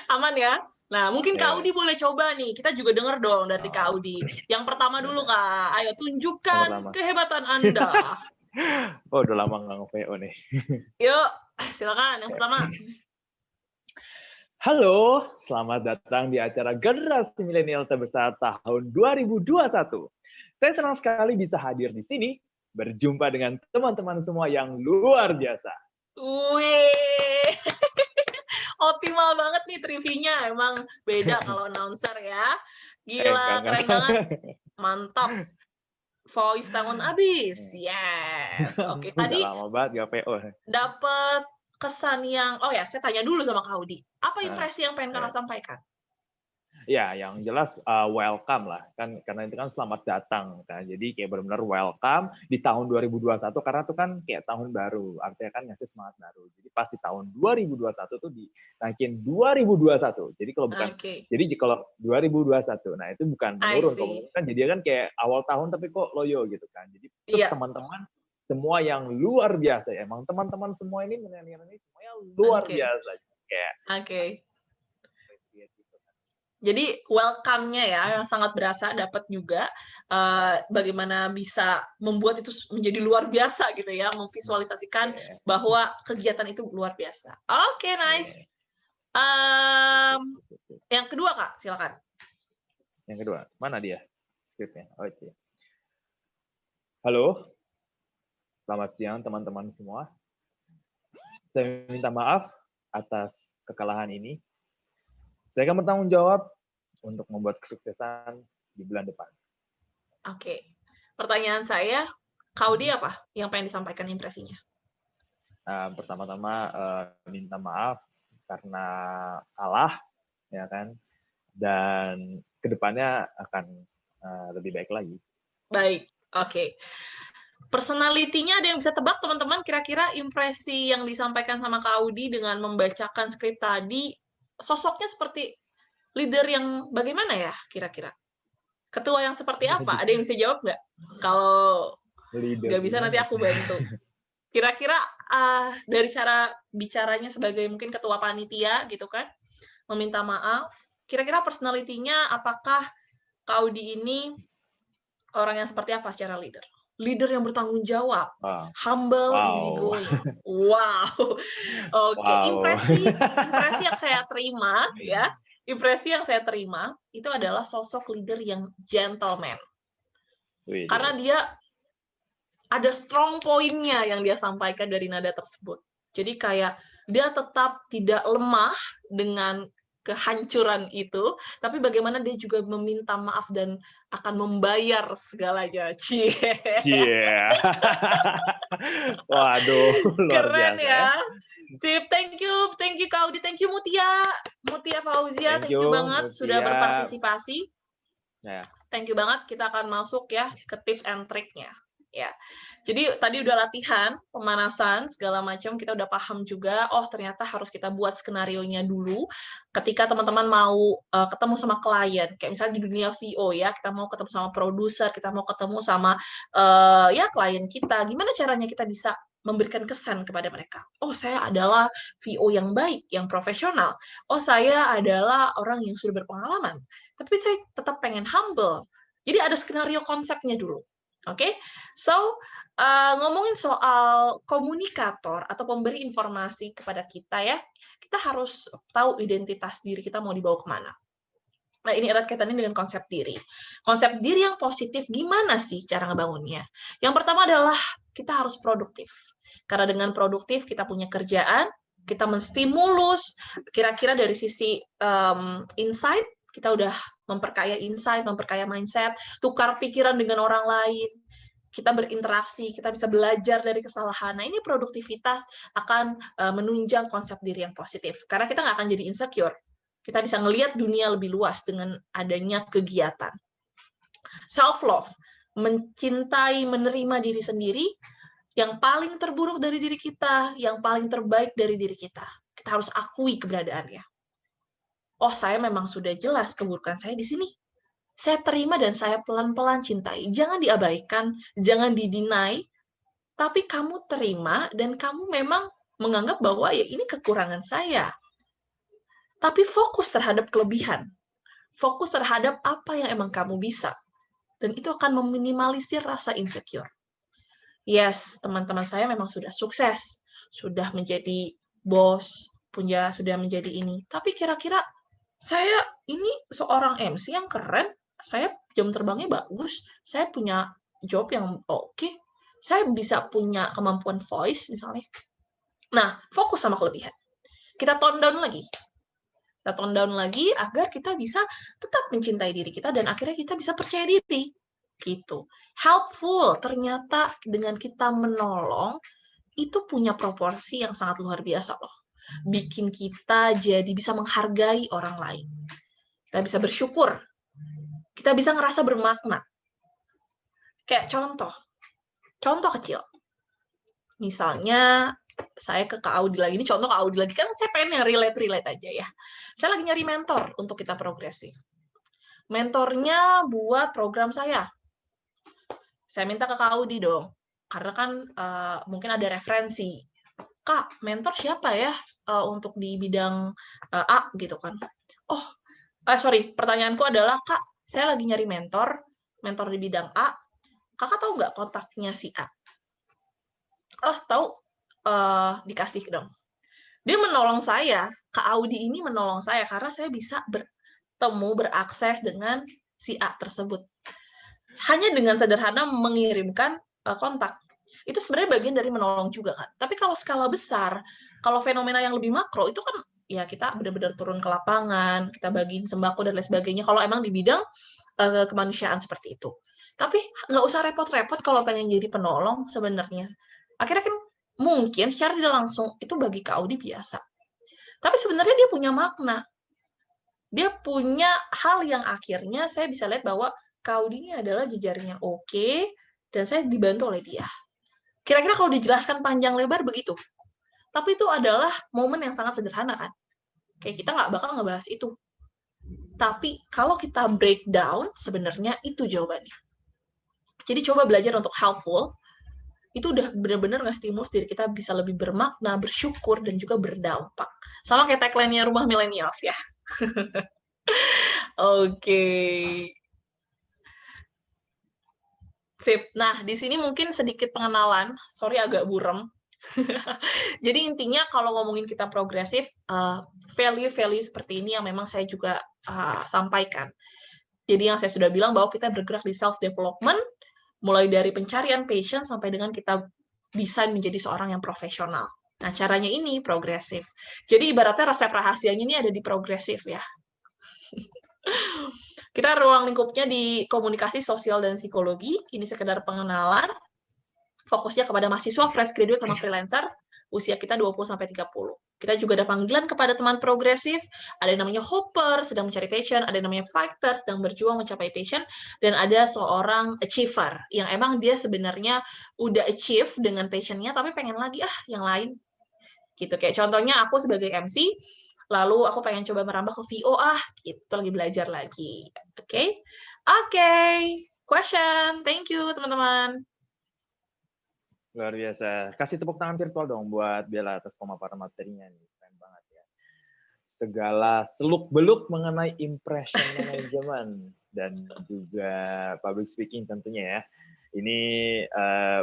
Aman ya? Nah, mungkin Kak Ya. Audi boleh coba nih. Kita juga dengar dong dari Kak Audi. Yang pertama dulu, Kak. Ayo, tunjukkan kehebatan Anda. Oh, udah lama nggak nge-VO nih. Yuk, silakan. Yang pertama. Halo, selamat datang di acara Generasi Milenial Terbesar tahun 2021. Saya senang sekali bisa hadir di sini, berjumpa dengan teman-teman semua yang luar biasa. Wih, optimal banget nih trivinya. Emang beda kalau announcer ya. Gila, keren banget. Mantap. Voice tahun abis. Yes. Oke, tadi Udah lama banget gak PO. dapat kesan yang, oh ya, saya tanya dulu sama Kak Audi. Apa impresi yang pengen Kakak sampaikan? Ya, yang jelas welcome lah, kan karena itu kan selamat datang kan. Jadi kayak benar-benar welcome di tahun 2021 karena itu kan kayak tahun baru, artinya kan ngasih semangat baru. Jadi pas di tahun 2021 tuh dinaikin 2021. Jadi kalau bukan jadi kalau 2021, nah itu bukan menurun, kalau kan jadi kan kayak awal tahun tapi kok loyo gitu kan. Jadi terus teman-teman semua yang luar biasa ya. Emang teman-teman semua ini milenial ini semuanya luar biasa kayak. Jadi welcome-nya ya yang sangat berasa dapat juga bagaimana bisa membuat itu menjadi luar biasa gitu ya, memvisualisasikan bahwa kegiatan itu luar biasa. Oke, nice. Yang kedua Kak, silakan. Yang kedua, mana dia skripnya? Oh itu. Halo, selamat siang teman-teman semua. Saya minta maaf atas kekalahan ini. Saya akan bertanggung jawab untuk membuat kesuksesan di bulan depan. Oke. Pertanyaan saya, Kak Audi apa yang pengen disampaikan impresinya? Pertama-tama minta maaf karena kalah, ya kan, dan kedepannya akan lebih baik lagi. Baik, oke. Personality-nya ada yang bisa tebak teman-teman kira-kira impresi yang disampaikan sama Kak Audi dengan membacakan skrip tadi, sosoknya seperti leader yang bagaimana ya kira-kira? Ketua yang seperti apa? Ada yang bisa jawab nggak? Kalau nggak bisa nanti aku bantu. Kira-kira dari cara bicaranya sebagai mungkin ketua panitia gitu kan, meminta maaf, kira-kira personality-nya apakah Kak Audi ini orang yang seperti apa secara leader? Leader yang bertanggung jawab, humble, easygoing. Wow. Oke, impresi yang saya terima ya. Impresi yang saya terima itu adalah sosok leader yang gentleman. Karena dia ada strong point-nya yang dia sampaikan dari nada tersebut. Jadi kayak dia tetap tidak lemah dengan kehancuran itu, tapi bagaimana dia juga meminta maaf dan akan membayar segalanya. Waduh, luar keren biasa ya. Sip, thank you Kak Audi, thank you Mutia Fauzia, thank you banget Mutia. sudah berpartisipasi. Ya. Thank you banget, kita akan masuk ya ke tips and trick-nya. Ya. Jadi tadi udah latihan, pemanasan, segala macam, kita udah paham juga, oh ternyata harus kita buat skenarionya dulu ketika teman-teman mau ketemu sama klien. Kayak misalnya di dunia VO ya, kita mau ketemu sama produser, kita mau ketemu sama ya klien kita. Gimana caranya kita bisa memberikan kesan kepada mereka? Oh, saya adalah VO yang baik, yang profesional. Oh, saya adalah orang yang sudah berpengalaman. Tapi saya tetap pengen humble. Jadi ada skenario konsepnya dulu. Oke? So, ngomongin soal komunikator atau pemberi informasi kepada kita ya, kita harus tahu identitas diri kita mau dibawa kemana. Nah, ini erat kaitannya dengan konsep diri. Konsep diri yang positif, gimana sih cara ngebangunnya? Yang pertama adalah kita harus produktif. Karena dengan produktif, kita punya kerjaan, kita menstimulus, kira-kira dari sisi insight, kita udah memperkaya insight, memperkaya mindset, tukar pikiran dengan orang lain, kita berinteraksi, kita bisa belajar dari kesalahan. Nah, ini produktivitas akan menunjang konsep diri yang positif. Karena kita nggak akan jadi insecure. Kita bisa ngelihat dunia lebih luas dengan adanya kegiatan. Self-love, mencintai, menerima diri sendiri, yang paling terburuk dari diri kita, yang paling terbaik dari diri kita. Kita harus akui keberadaannya. Oh, saya memang sudah jelas keburukan saya di sini. Saya terima dan saya pelan-pelan cintai. Jangan diabaikan, jangan didinai, tapi kamu terima dan kamu memang menganggap bahwa ya ini kekurangan saya. Tapi fokus terhadap kelebihan. Fokus terhadap apa yang emang kamu bisa. Dan itu akan meminimalisir rasa insecure. Yes, teman-teman saya memang sudah sukses. Sudah menjadi bos, sudah menjadi ini. Tapi kira-kira saya ini seorang MC yang keren, saya jam terbangnya bagus, saya punya job yang oke, saya bisa punya kemampuan voice misalnya. Nah, fokus sama kelebihan. Kita tone down lagi. Kita tone down lagi agar kita bisa tetap mencintai diri kita dan akhirnya kita bisa percaya diri. Gitu. Helpful, ternyata dengan kita menolong, itu punya proporsi yang sangat luar biasa loh. Bikin kita jadi bisa menghargai orang lain. Kita bisa bersyukur. Kita bisa ngerasa bermakna. Kayak contoh kecil. Misalnya, saya ke Kak Audi lagi, ini contoh Kak Audi lagi, kan saya pengen yang relate aja ya. Saya lagi nyari mentor untuk kita progresif. Mentornya buat program saya. Saya minta ke Kak Audi dong, karena kan mungkin ada referensi. Kak, mentor siapa ya untuk di bidang A gitu kan. Pertanyaanku adalah, Kak, saya lagi nyari mentor di bidang A, kakak tahu nggak kontaknya si A? Oh, tahu, dikasih dong. Dia menolong saya, Kak Audi ini menolong saya, karena saya bisa bertemu, berakses dengan si A tersebut. Hanya dengan sederhana mengirimkan kontak. Itu sebenarnya bagian dari menolong juga kan. Tapi kalau skala besar, kalau fenomena yang lebih makro, itu kan ya kita benar-benar turun ke lapangan, kita bagiin sembako dan lain sebagainya, kalau emang di bidang kemanusiaan seperti itu. Tapi nggak usah repot-repot kalau pengen jadi penolong sebenarnya. Akhirnya kan mungkin secara tidak langsung itu bagi Kak Audi biasa. Tapi sebenarnya dia punya makna. Dia punya hal yang akhirnya saya bisa lihat bahwa Kak Audi ini adalah jejaringnya oke, dan saya dibantu oleh dia. Kira-kira kalau dijelaskan panjang lebar begitu. Tapi itu adalah momen yang sangat sederhana kan. Kayak kita nggak bakal ngebahas itu. Tapi kalau kita breakdown, sebenarnya itu jawabannya. Jadi coba belajar untuk helpful, itu udah benar-benar nge-stimulus diri kita bisa lebih bermakna, bersyukur, dan juga berdampak. Sama kayak tagline-nya Rumah Millennials ya. Oke. Sip. Nah, di sini mungkin sedikit pengenalan. Sorry agak burem. Jadi intinya kalau ngomongin kita progresif, value-value seperti ini yang memang saya juga sampaikan. Jadi yang saya sudah bilang bahwa kita bergerak di self-development, mulai dari pencarian passion sampai dengan kita bisa menjadi seorang yang profesional. Nah, caranya ini progresif. Jadi ibaratnya resep rahasianya ini ada di progresif ya. Kita ruang lingkupnya di komunikasi sosial dan psikologi. Ini sekedar pengenalan. Fokusnya kepada mahasiswa, fresh graduate, sama freelancer. Usia kita 20-30. Kita juga ada panggilan kepada teman progresif, ada yang namanya hopper, sedang mencari passion, ada yang namanya fighter, sedang berjuang mencapai passion, dan ada seorang achiever, yang emang dia sebenarnya udah achieve dengan passionnya, tapi pengen lagi, yang lain. Gitu. Kayak contohnya aku sebagai MC, lalu aku pengen coba merambah ke VO, gitu, lagi belajar lagi. Oke? Oke. Question. Thank you, teman-teman. Luar biasa. Kasih tepuk tangan virtual dong buat Bella atas pemaparan materinya nih. Keren banget ya. Segala seluk-beluk mengenai impression management dan juga public speaking tentunya ya. Ini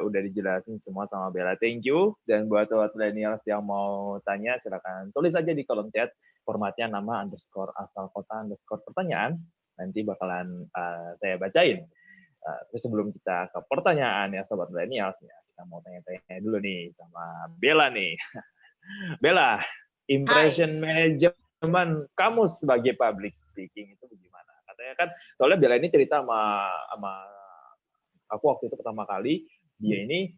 udah dijelasin semua sama Bella. Thank you. Dan buat millennials yang mau tanya, silakan tulis aja di kolom chat. Formatnya nama _ asal kota _ pertanyaan. Nanti bakalan saya bacain. Terus sebelum kita ke pertanyaan ya Sobat Millennials, ya, kita mau tanya-tanya dulu nih sama Bella nih. Bella, impression management kamu sebagai public speaking itu bagaimana? Katanya kan, soalnya Bella ini cerita sama aku waktu itu pertama kali, dia ini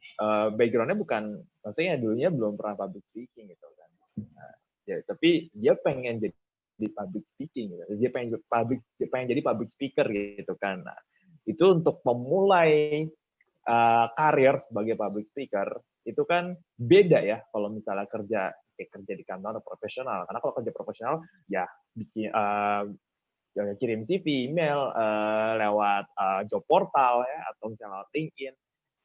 background-nya bukan, maksudnya dulunya belum pernah public speaking gitu kan. Ya, tapi dia pengen jadi public speaking gitu. Dia pengen jadi public speaker gitu kan. Nah, itu untuk memulai karir sebagai public speaker itu kan beda ya kalau misalnya kerja di kantor profesional. Karena kalau kerja profesional ya bikin kirim CV, email lewat job portal ya atau misalnya lewat LinkedIn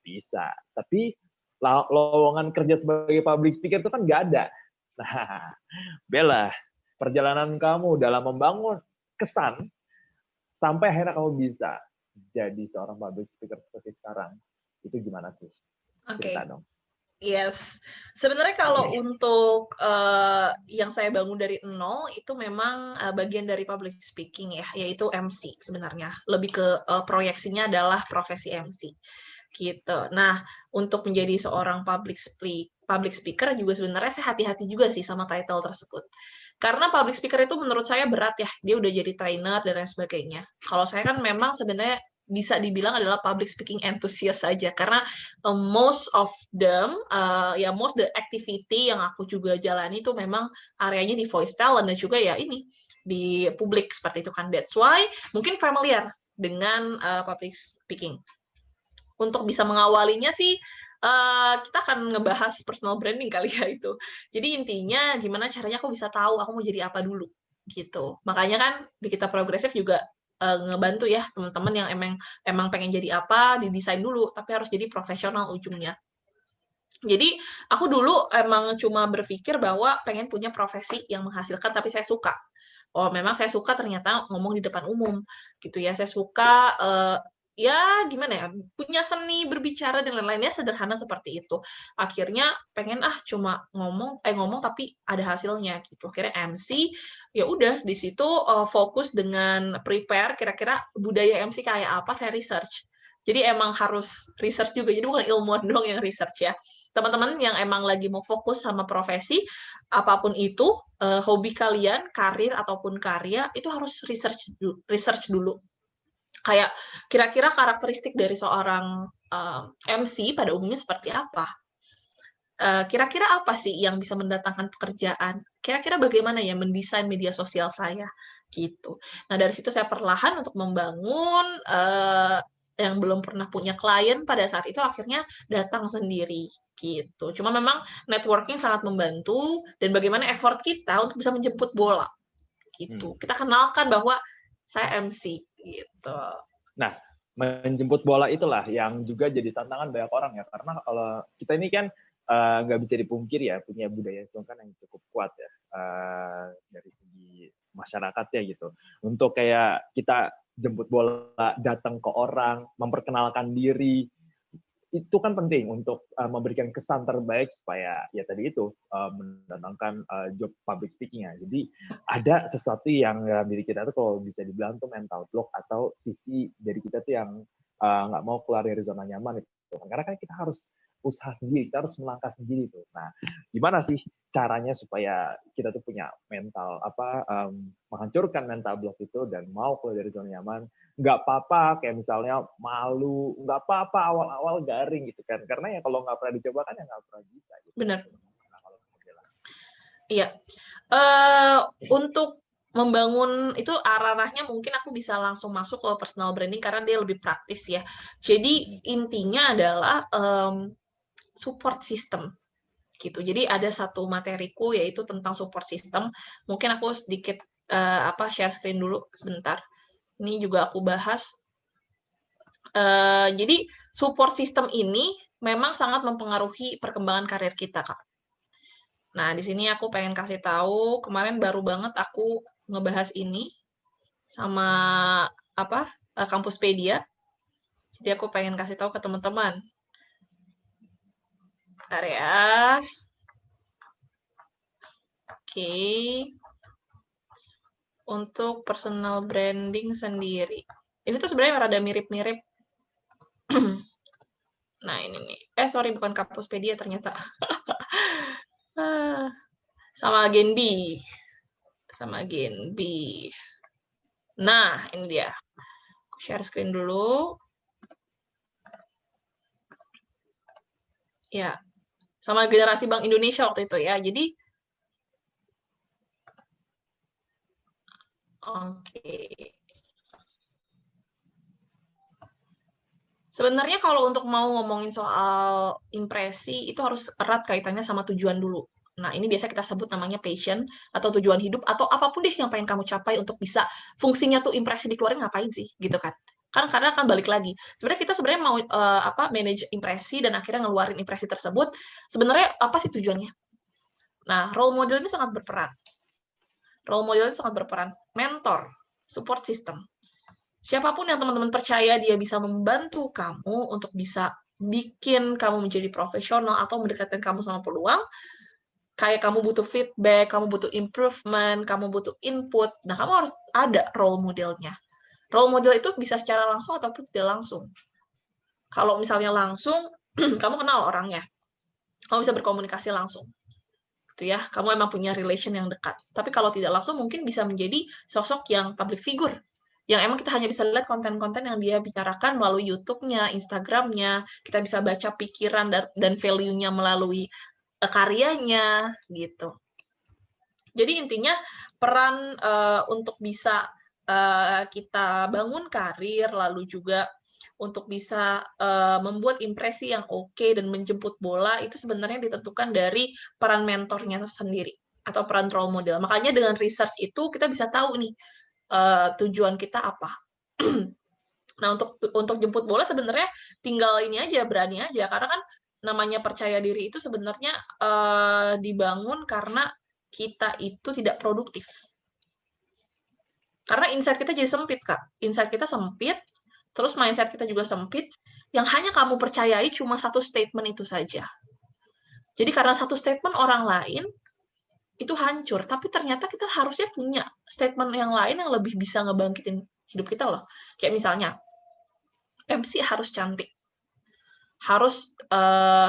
bisa. Tapi lowongan kerja sebagai public speaker itu kan nggak ada. Nah, Bella, perjalanan kamu dalam membangun kesan sampai akhirnya kamu bisa jadi seorang public speaker seperti sekarang, itu gimana sih? Cerita dong. Yes, sebenarnya kalau untuk yang saya bangun dari nol itu memang bagian dari public speaking ya, yaitu MC sebenarnya. Lebih ke proyeksinya adalah profesi MC gitu. Nah, untuk menjadi seorang public speaker juga sebenarnya saya hati-hati juga sih sama title tersebut. Karena public speaker itu menurut saya berat ya, dia udah jadi trainer dan lain sebagainya. Kalau saya kan memang sebenarnya bisa dibilang adalah public speaking enthusiast saja, karena most of them, most the activity yang aku juga jalani itu memang areanya di voice talent dan juga ya ini, di publik seperti itu kan. That's why mungkin familiar dengan public speaking. Untuk bisa mengawalinya sih, kita akan ngebahas personal branding kali ya itu. Jadi intinya gimana caranya aku bisa tahu aku mau jadi apa dulu, gitu. Makanya kan di Kita Progresif juga ngebantu ya teman-teman yang emang pengen jadi apa, didesain dulu, tapi harus jadi profesional ujungnya. Jadi aku dulu emang cuma berpikir bahwa pengen punya profesi yang menghasilkan, tapi saya suka. Oh, memang saya suka ternyata ngomong di depan umum, gitu ya. Saya suka ya gimana ya, punya seni berbicara dan lain-lainnya sederhana seperti itu. Akhirnya pengen cuma ngomong tapi ada hasilnya gitu. Akhirnya MC, ya udah di situ fokus dengan prepare kira-kira budaya MC kayak apa, saya research. Jadi emang harus research juga. Jadi bukan ilmuwan doang yang research ya. Teman-teman yang emang lagi mau fokus sama profesi apapun itu, hobi kalian, karir ataupun karya itu harus research dulu. Kayak kira-kira karakteristik dari seorang MC pada umumnya seperti apa? Kira-kira apa sih yang bisa mendatangkan pekerjaan? Kira-kira bagaimana ya mendesain media sosial saya? Gitu. Nah, dari situ saya perlahan untuk membangun yang belum pernah punya klien pada saat itu akhirnya datang sendiri gitu. Cuma memang networking sangat membantu dan bagaimana effort kita untuk bisa menjemput bola gitu. Kita kenalkan bahwa saya MC gitu. Nah, menjemput bola itulah yang juga jadi tantangan banyak orang ya, karena kalau kita ini kan nggak bisa dipungkiri ya, punya budaya sungkan yang cukup kuat ya dari segi masyarakatnya gitu. Untuk kayak kita jemput bola, datang ke orang, memperkenalkan diri, itu kan penting untuk memberikan kesan terbaik supaya ya tadi itu mendatangkan job public speaking-nya. Jadi ada sesuatu yang dalam diri kita tuh kalau bisa dibilang tuh mental block atau sisi dari kita tuh yang nggak mau keluar dari zona nyaman itu. Karena kan kita harus usaha sendiri, kita harus melangkah sendiri tuh. Nah, gimana sih caranya supaya kita tuh punya mental menghancurkan mental block itu dan mau keluar dari zona nyaman? Nggak apa-apa kayak misalnya malu, nggak apa-apa awal-awal garing gitu kan, karena ya kalau nggak pernah dicoba kan ya nggak pernah bisa gitu. Benar. Iya. Untuk membangun itu arahnya mungkin aku bisa langsung masuk ke personal branding karena dia lebih praktis ya. Jadi intinya adalah support system gitu. Jadi ada satu materiku yaitu tentang support system. Mungkin aku sedikit share screen dulu sebentar. Ini juga aku bahas. Jadi support system ini memang sangat mempengaruhi perkembangan karir kita, Kak. Nah, di sini aku pengen kasih tahu, kemarin baru banget aku ngebahas ini sama Kampuspedia. Jadi aku pengen kasih tahu ke teman-teman. Bentar ya. Oke. Untuk personal branding sendiri. Ini tuh sebenarnya rada mirip-mirip. Nah, ini nih. Sorry, bukan Kampuspedia ternyata. Sama Genbi. Nah, ini dia. Aku share screen dulu. Ya, sama generasi Bank Indonesia waktu itu ya. Jadi, oke. Sebenarnya kalau untuk mau ngomongin soal impresi, itu harus erat kaitannya sama tujuan dulu. Nah, ini biasa kita sebut namanya passion, atau tujuan hidup, atau apapun deh yang pengen kamu capai untuk bisa fungsinya tuh impresi dikeluarin ngapain sih, gitu kan. Karena akan balik lagi. Sebenarnya mau manage impresi dan akhirnya ngeluarin impresi tersebut, sebenarnya apa sih tujuannya? Nah, role model ini sangat berperan. Mentor, support system. Siapapun yang teman-teman percaya dia bisa membantu kamu untuk bisa bikin kamu menjadi profesional atau mendekatkan kamu sama peluang, kayak kamu butuh feedback, kamu butuh improvement, kamu butuh input, nah kamu harus ada role modelnya. Role model itu bisa secara langsung ataupun tidak langsung. Kalau misalnya langsung, kamu kenal orangnya, kamu bisa berkomunikasi langsung. Gitu ya, kamu emang punya relation yang dekat. Tapi kalau tidak langsung mungkin bisa menjadi sosok yang public figure, yang emang kita hanya bisa lihat konten-konten yang dia bicarakan melalui YouTube-nya, Instagram-nya, kita bisa baca pikiran dan value-nya melalui karyanya, gitu. Jadi intinya peran untuk bisa kita bangun karir, lalu juga untuk bisa membuat impresi yang oke dan menjemput bola, itu sebenarnya ditentukan dari peran mentornya sendiri, atau peran role model. Makanya dengan research itu kita bisa tahu nih, tujuan kita apa. Nah, untuk jemput bola sebenarnya tinggal ini aja, berani aja. Karena kan namanya percaya diri itu sebenarnya dibangun karena kita itu tidak produktif. Karena insight kita jadi sempit, Kak. Insight kita sempit, terus mindset kita juga sempit, yang hanya kamu percayai cuma satu statement itu saja. Jadi karena satu statement orang lain, itu hancur. Tapi ternyata kita harusnya punya statement yang lain yang lebih bisa ngebangkitin hidup kita loh. Kayak misalnya, MC harus cantik. Harus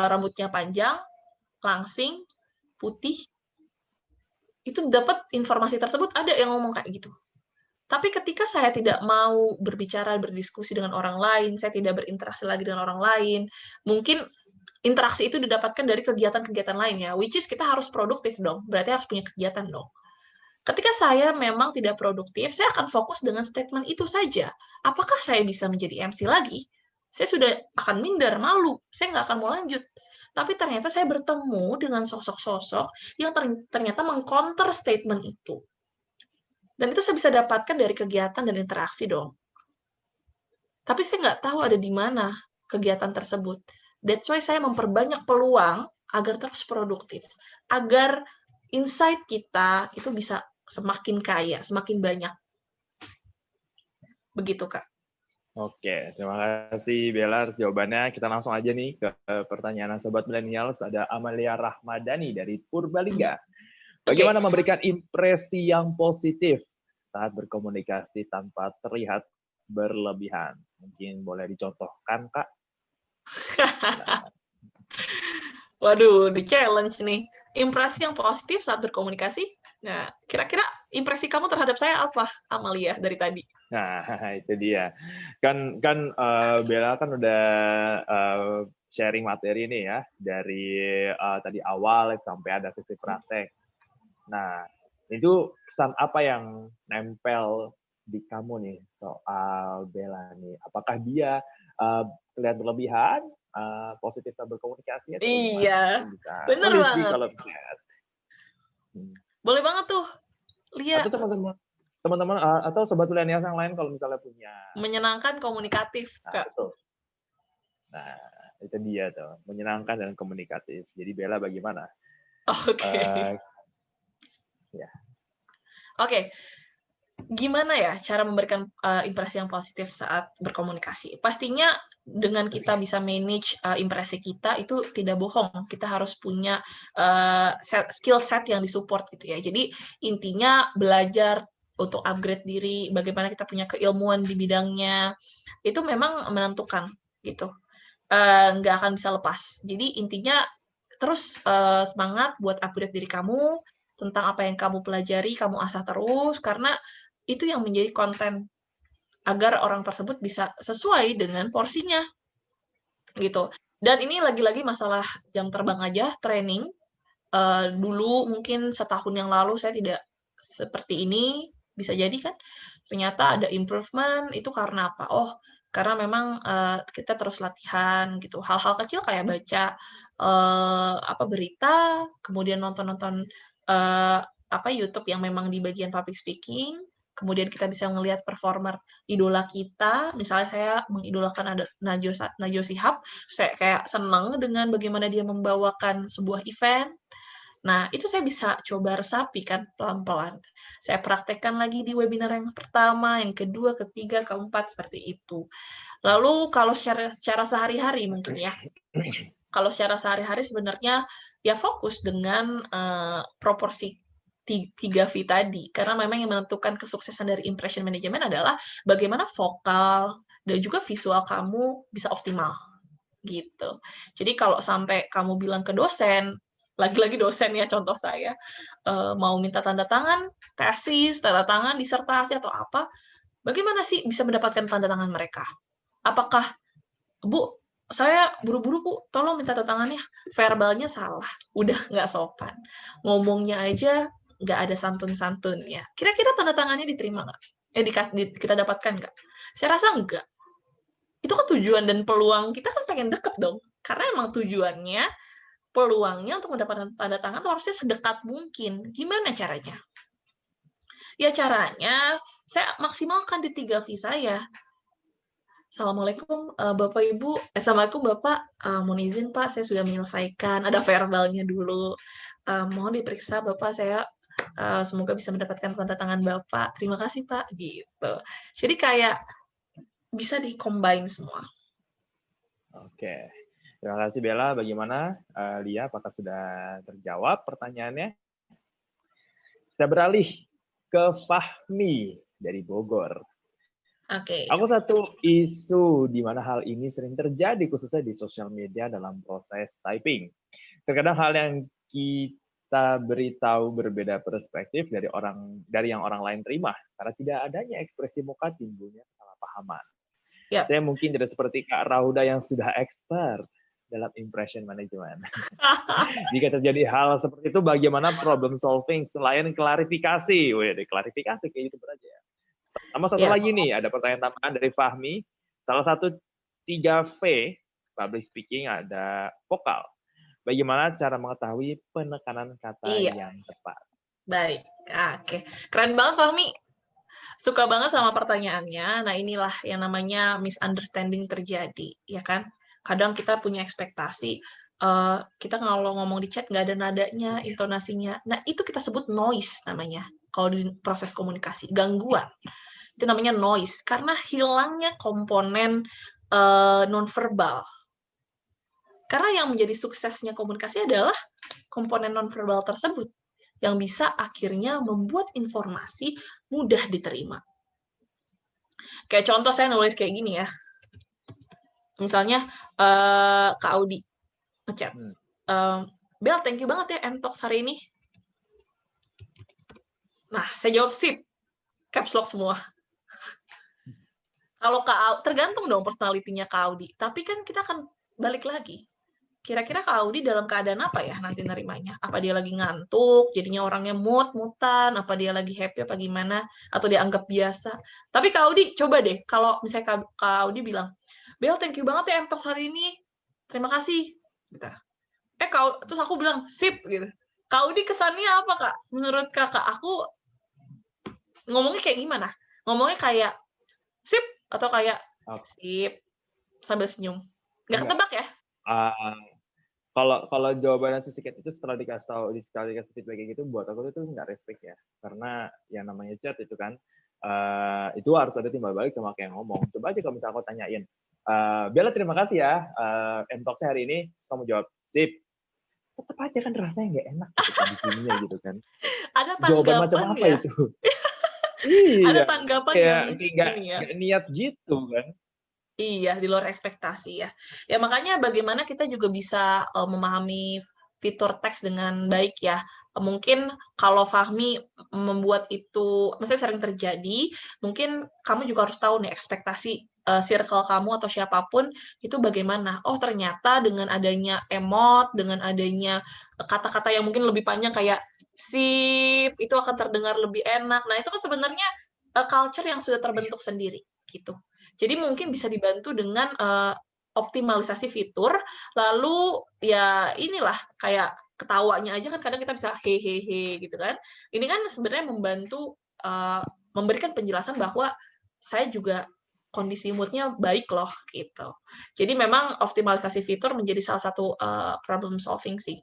rambutnya panjang, langsing, putih. Itu dapat informasi tersebut, ada yang ngomong kayak gitu. Tapi ketika saya tidak mau berbicara, berdiskusi dengan orang lain, saya tidak berinteraksi lagi dengan orang lain, mungkin interaksi itu didapatkan dari kegiatan-kegiatan lain ya, which is kita harus produktif dong, berarti harus punya kegiatan dong. Ketika saya memang tidak produktif, saya akan fokus dengan statement itu saja. Apakah saya bisa menjadi MC lagi? Saya sudah akan minder, malu, saya nggak akan mau lanjut. Tapi ternyata saya bertemu dengan sosok-sosok yang ternyata meng-counter statement itu. Dan itu saya bisa dapatkan dari kegiatan dan interaksi dong. Tapi saya nggak tahu ada di mana kegiatan tersebut. That's why saya memperbanyak peluang agar terus produktif. Agar insight kita itu bisa semakin kaya, semakin banyak. Begitu, Kak. Oke, terima kasih Bella atas jawabannya. Kita langsung aja nih ke pertanyaan Sobat Millennials. Ada Amalia Rahmadani dari Purbalingga. Bagaimana memberikan impresi yang positif saat berkomunikasi tanpa terlihat berlebihan? Mungkin boleh dicontohkan, Kak? Waduh, di challenge nih. Impresi yang positif saat berkomunikasi? Nah, kira-kira impresi kamu terhadap saya apa, Amalia, dari tadi? Nah, itu dia. Kan Bella kan udah sharing materi nih ya, dari tadi awal sampai ada sesi praktek. Nah, itu kesan apa yang nempel di kamu nih soal Bella nih? Apakah dia terlihat berlebihan, positif tak berkomunikasi atau gimana? Iya, Mungkin bisa bener tulis di banget. kolom chat. Boleh banget tuh, lihat. Atau teman-teman atau sobat milenial yang lain kalau misalnya punya Menyenangkan, komunikatif, Kak. betul. Nah, itu dia tuh, menyenangkan dan komunikatif. Jadi Bella bagaimana? Oke. Ya. Oke. Gimana ya cara memberikan impresi yang positif saat berkomunikasi? Pastinya dengan kita bisa manage impresi kita itu tidak bohong. Kita harus punya skill set yang disupport gitu ya. Jadi intinya belajar untuk upgrade diri, bagaimana kita punya keilmuan di bidangnya, itu memang menentukan gitu. Nggak akan bisa lepas. Jadi intinya terus semangat buat upgrade diri kamu tentang apa yang kamu pelajari, kamu asah terus, karena itu yang menjadi konten agar orang tersebut bisa sesuai dengan porsinya gitu. Dan ini lagi-lagi masalah jam terbang aja, training. Dulu mungkin setahun yang lalu saya tidak seperti ini, bisa jadi kan ternyata ada improvement, itu karena apa? Oh, karena memang kita terus latihan gitu. Hal-hal kecil kayak baca berita, kemudian nonton-nonton YouTube yang memang di bagian public speaking, kemudian kita bisa ngelihat performer idola kita. Misalnya saya mengidolakan ada Najwa Shihab, saya kayak senang dengan bagaimana dia membawakan sebuah event. Nah, itu saya bisa coba resapi kan pelan-pelan. Saya praktekkan lagi di webinar yang pertama, yang kedua, ketiga, keempat, seperti itu. Lalu kalau secara sehari-hari mungkin ya, kalau secara sehari-hari sebenarnya ya fokus dengan proporsi 3V tadi, karena memang yang menentukan kesuksesan dari impression management adalah bagaimana vokal dan juga visual kamu bisa optimal gitu. Jadi kalau sampai kamu bilang ke dosen, lagi-lagi dosen ya contoh saya, mau minta tanda tangan tesis, tanda tangan disertasi atau apa, bagaimana sih bisa mendapatkan tanda tangan mereka? Apakah, Bu, saya buru-buru Bu, tolong minta tanda tangannya, verbalnya salah, udah nggak sopan, ngomongnya aja nggak ada santun-santunnya. Kira-kira tanda tangannya diterima nggak? Kita dapatkan nggak? Saya rasa enggak. Itu kan tujuan dan peluang kita kan pengen deket dong. Karena emang tujuannya, peluangnya untuk mendapatkan tanda tangan tuh harusnya sedekat mungkin. Gimana caranya? Ya caranya, saya maksimalkan di 3V saya. Assalamualaikum Bapak Ibu, Assalamualaikum Bapak, mohon izin Pak, saya sudah menyelesaikan, ada verbalnya dulu. Mohon diperiksa Bapak, saya semoga bisa mendapatkan tanda tangan Bapak. Terima kasih Pak, gitu. Jadi kayak bisa di-combine semua. Oke. Terima kasih Bella. Bagaimana Lia? Apakah sudah terjawab pertanyaannya? Kita beralih ke Fahmi dari Bogor. Oke. Aku satu isu di mana hal ini sering terjadi khususnya di sosial media dalam proses typing. Terkadang hal yang kita beritahu berbeda perspektif dari yang orang lain terima karena tidak adanya ekspresi muka timbulnya kesalahpahaman. Yep. Saya mungkin tidak seperti Kak Rauda yang sudah expert dalam impression management. Jika terjadi hal seperti itu, bagaimana problem solving selain klarifikasi? Klarifikasi kayak YouTuber aja ya. Sama satu lagi nih, ada pertanyaan tambahan dari Fahmi. Salah satu 3V, public speaking, ada vokal. Bagaimana cara mengetahui penekanan kata yang tepat? Baik, oke. Keren banget Fahmi. Suka banget sama pertanyaannya. Nah inilah yang namanya misunderstanding terjadi, ya kan? Kadang kita punya ekspektasi, kita kalau ngomong di chat nggak ada nadanya, intonasinya. Nah itu kita sebut noise namanya. Kalau di proses komunikasi, gangguan. Itu namanya noise, karena hilangnya komponen nonverbal. Karena yang menjadi suksesnya komunikasi adalah komponen nonverbal tersebut, yang bisa akhirnya membuat informasi mudah diterima. Kayak contoh saya nulis kayak gini ya. Misalnya, Kak Audi ngechat, Bel, thank you banget ya M-Talks hari ini. Nah, saya jawab sip, caps lock semua. Kalau tergantung dong personality-nya Kak Audi. Tapi kan kita akan balik lagi. kira-kira Kak Audi dalam keadaan apa ya nanti nerimanya? Apa dia lagi ngantuk, jadinya orangnya mutan, apa dia lagi happy apa gimana, atau dia anggap biasa. Tapi Kak Audi coba deh, kalau misalnya Kak Audi bilang, Bel, thank you banget ya MTalks hari ini, terima kasih. Gitu. Terus aku bilang, sip, gitu. Kak Audi kesannya apa, Kak? Menurut Kakak, aku ngomongnya kayak gimana? Ngomongnya kayak, sip, atau kayak, sip, sambil senyum. Nggak ketebak ya? Kalau jawabannya si Siket itu setelah dikasih feedback kayak gitu, buat aku itu nggak respect ya, karena yang namanya chat itu kan itu harus ada timbal balik sama kayak ngomong. Coba aja kalau misalnya aku tanyain, Bella terima kasih ya MTalks hari ini, kamu jawab sip, tetap aja kan rasanya nggak enak gitu, di sininya gitu kan. Ada Jawaban tanggapan macam apa ya? itu? Iya, Ada tanggapan yang nggak ini ya. niat gitu kan. Iya, di luar ekspektasi ya. Ya makanya bagaimana kita juga bisa memahami fitur teks dengan baik ya. Mungkin kalau Fahmi membuat itu, maksudnya sering terjadi, mungkin kamu juga harus tahu nih ekspektasi circle kamu atau siapapun itu bagaimana. Oh ternyata dengan adanya emot, dengan adanya kata-kata yang mungkin lebih panjang kayak sip, itu akan terdengar lebih enak. Nah itu kan sebenarnya culture yang sudah terbentuk sendiri gitu. Jadi mungkin bisa dibantu dengan optimalisasi fitur, lalu ya inilah kayak ketawanya aja kan kadang kita bisa hehehe gitu kan. Ini kan sebenarnya membantu memberikan penjelasan bahwa saya juga kondisi mood-nya baik loh gitu. Jadi memang optimalisasi fitur menjadi salah satu problem solving sih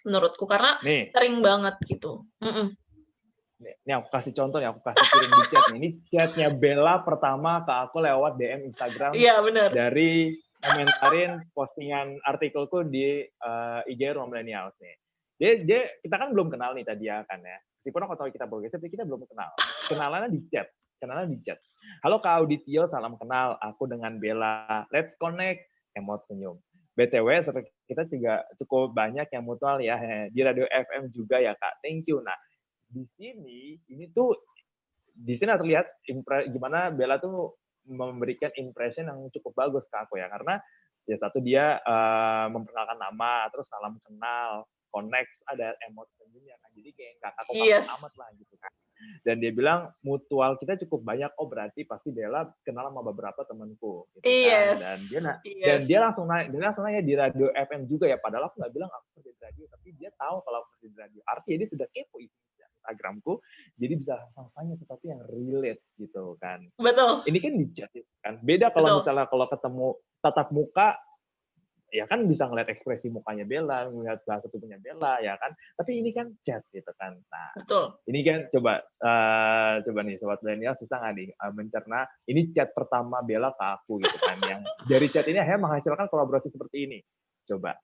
menurutku karena sering banget gitu. Ini aku kasih contoh nih, aku kasih kirim di chat nih. Ini chatnya Bella pertama ke aku lewat DM Instagram. Iya, benar. Dari komentarin postingan artikelku di IG Ruang Millennials nih. Dia kita kan belum kenal nih tadi ya kan ya. Meskipun aku tahu kita progresif, tapi kita belum kenal. Kenalannya di chat. Halo Kak Auditio, salam kenal. Aku dengan Bella. Let's connect. Emot senyum. BTW, kita juga cukup banyak yang mutual ya. Di Radio FM juga ya Kak. Thank you. Nah, di sini terlihat gimana Bella tuh memberikan impression yang cukup bagus ke aku ya, karena ya satu dia memperkenalkan nama, terus salam kenal, connect, ada emot senyumnya kan, jadi kayak nggak kaku-kaku amat lah gitu kan. Dan dia bilang mutual kita cukup banyak, oh berarti pasti Bella kenal sama beberapa temanku gitu kan. Dan dia langsung nanya di Radio FM juga ya, padahal aku nggak bilang aku kerja di radio, tapi dia tahu kalau aku kerja di radio, artinya dia sudah kepo itu Instagramku, jadi bisa tanya sesuatu yang relate gitu kan. Betul. Ini kan di chat kan. Beda kalau misalnya kalau ketemu tatap muka, ya kan bisa ngeliat ekspresi mukanya Bella, ngeliat bahasa tubuhnya Bella, ya kan. Tapi ini kan chat gitu kan. Nah, betul. Ini kan coba nih sobat milenial susah nggak nih mencerna ini chat pertama Bella ke aku gitu kan, yang dari chat ini akhirnya menghasilkan kolaborasi seperti ini. Coba.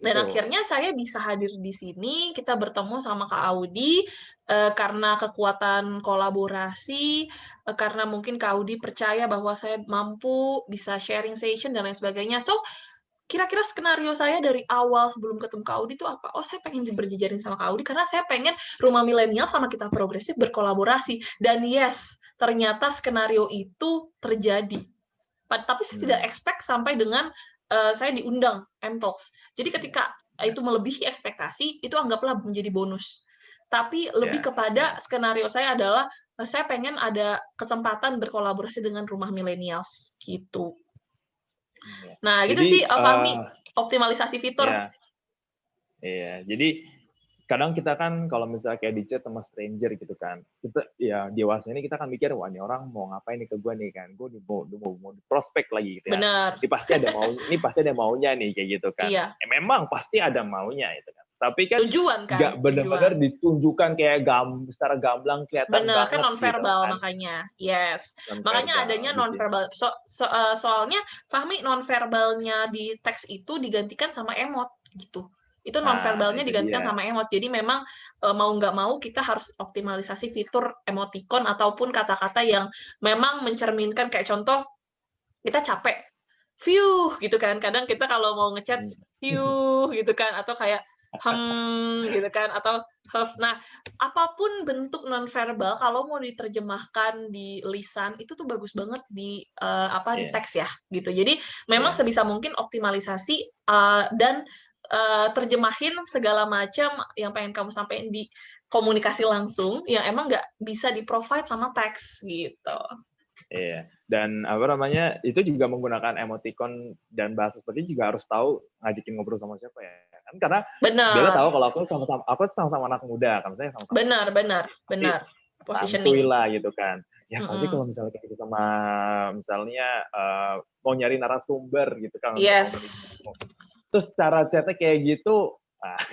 Nah, dan akhirnya saya bisa hadir di sini, kita bertemu sama Kak Audi karena kekuatan kolaborasi, karena mungkin Kak Audi percaya bahwa saya mampu bisa sharing session dan lain sebagainya. So, kira-kira skenario saya dari awal sebelum ketemu Kak Audi itu apa? Oh, saya pengen berjejaring sama Kak Audi karena saya pengen Rumah Milenial sama Kita Progresif berkolaborasi. Dan yes, ternyata skenario itu terjadi. Tapi saya tidak expect sampai dengan saya diundang MTalks. Jadi ketika itu melebihi ekspektasi, itu anggaplah menjadi bonus. Tapi lebih kepada skenario saya adalah saya pengen ada kesempatan berkolaborasi dengan Rumah Millennials gitu. Nah, gitu sih Fahmi, optimalisasi fitur. Iya, jadi kadang kita kan kalau misalnya kayak di chat sama stranger gitu kan, kita ya dewasa ini kita kan mikir, wah ini orang mau ngapain nih ke gue nih kan, gue mau prospek lagi gitu ya. Benar. Ini pasti ada maunya nih kayak gitu kan. Iya. Memang pasti ada maunya itu kan. Tapi kan tujuan kan nggak benar-benar ditunjukkan kayak secara gamblang kelihatan benar, banget kan nonverbal gitu, kan. Makanya. Yes. Makanya adanya nonverbal. Soalnya Fahmi nonverbalnya di teks itu digantikan sama emot gitu. Itu nonverbalnya digantikan sama emot. Jadi memang mau nggak mau kita harus optimalisasi fitur emoticon ataupun kata-kata yang memang mencerminkan, kayak contoh kita capek, view gitu kan. Kadang kita kalau mau ngechat view gitu kan, atau kayak gitu kan, atau huff. Nah, apapun bentuk nonverbal kalau mau diterjemahkan di lisan itu tuh bagus banget di di Iya, teks ya, gitu. Jadi memang iya. sebisa mungkin optimalisasi dan terjemahin segala macam yang pengen kamu sampaikan di komunikasi langsung yang emang nggak bisa di-provide sama teks gitu. Iya. Dan apa namanya, itu juga menggunakan emoticon dan bahasa seperti itu juga harus tahu ngajakin ngobrol sama siapa ya. Kan karena Bella tahu Benar, kalau aku sama-sama anak muda, kan saya sama-sama anak benar, muda. benar, Pasti benar. santuy Positioning. lah gitu kan. Ya pasti Mm-mm. kalau misalnya kayak gitu sama misalnya mau nyari narasumber gitu kan untuk Yes, ngobrolin terus cara chatnya kayak gitu,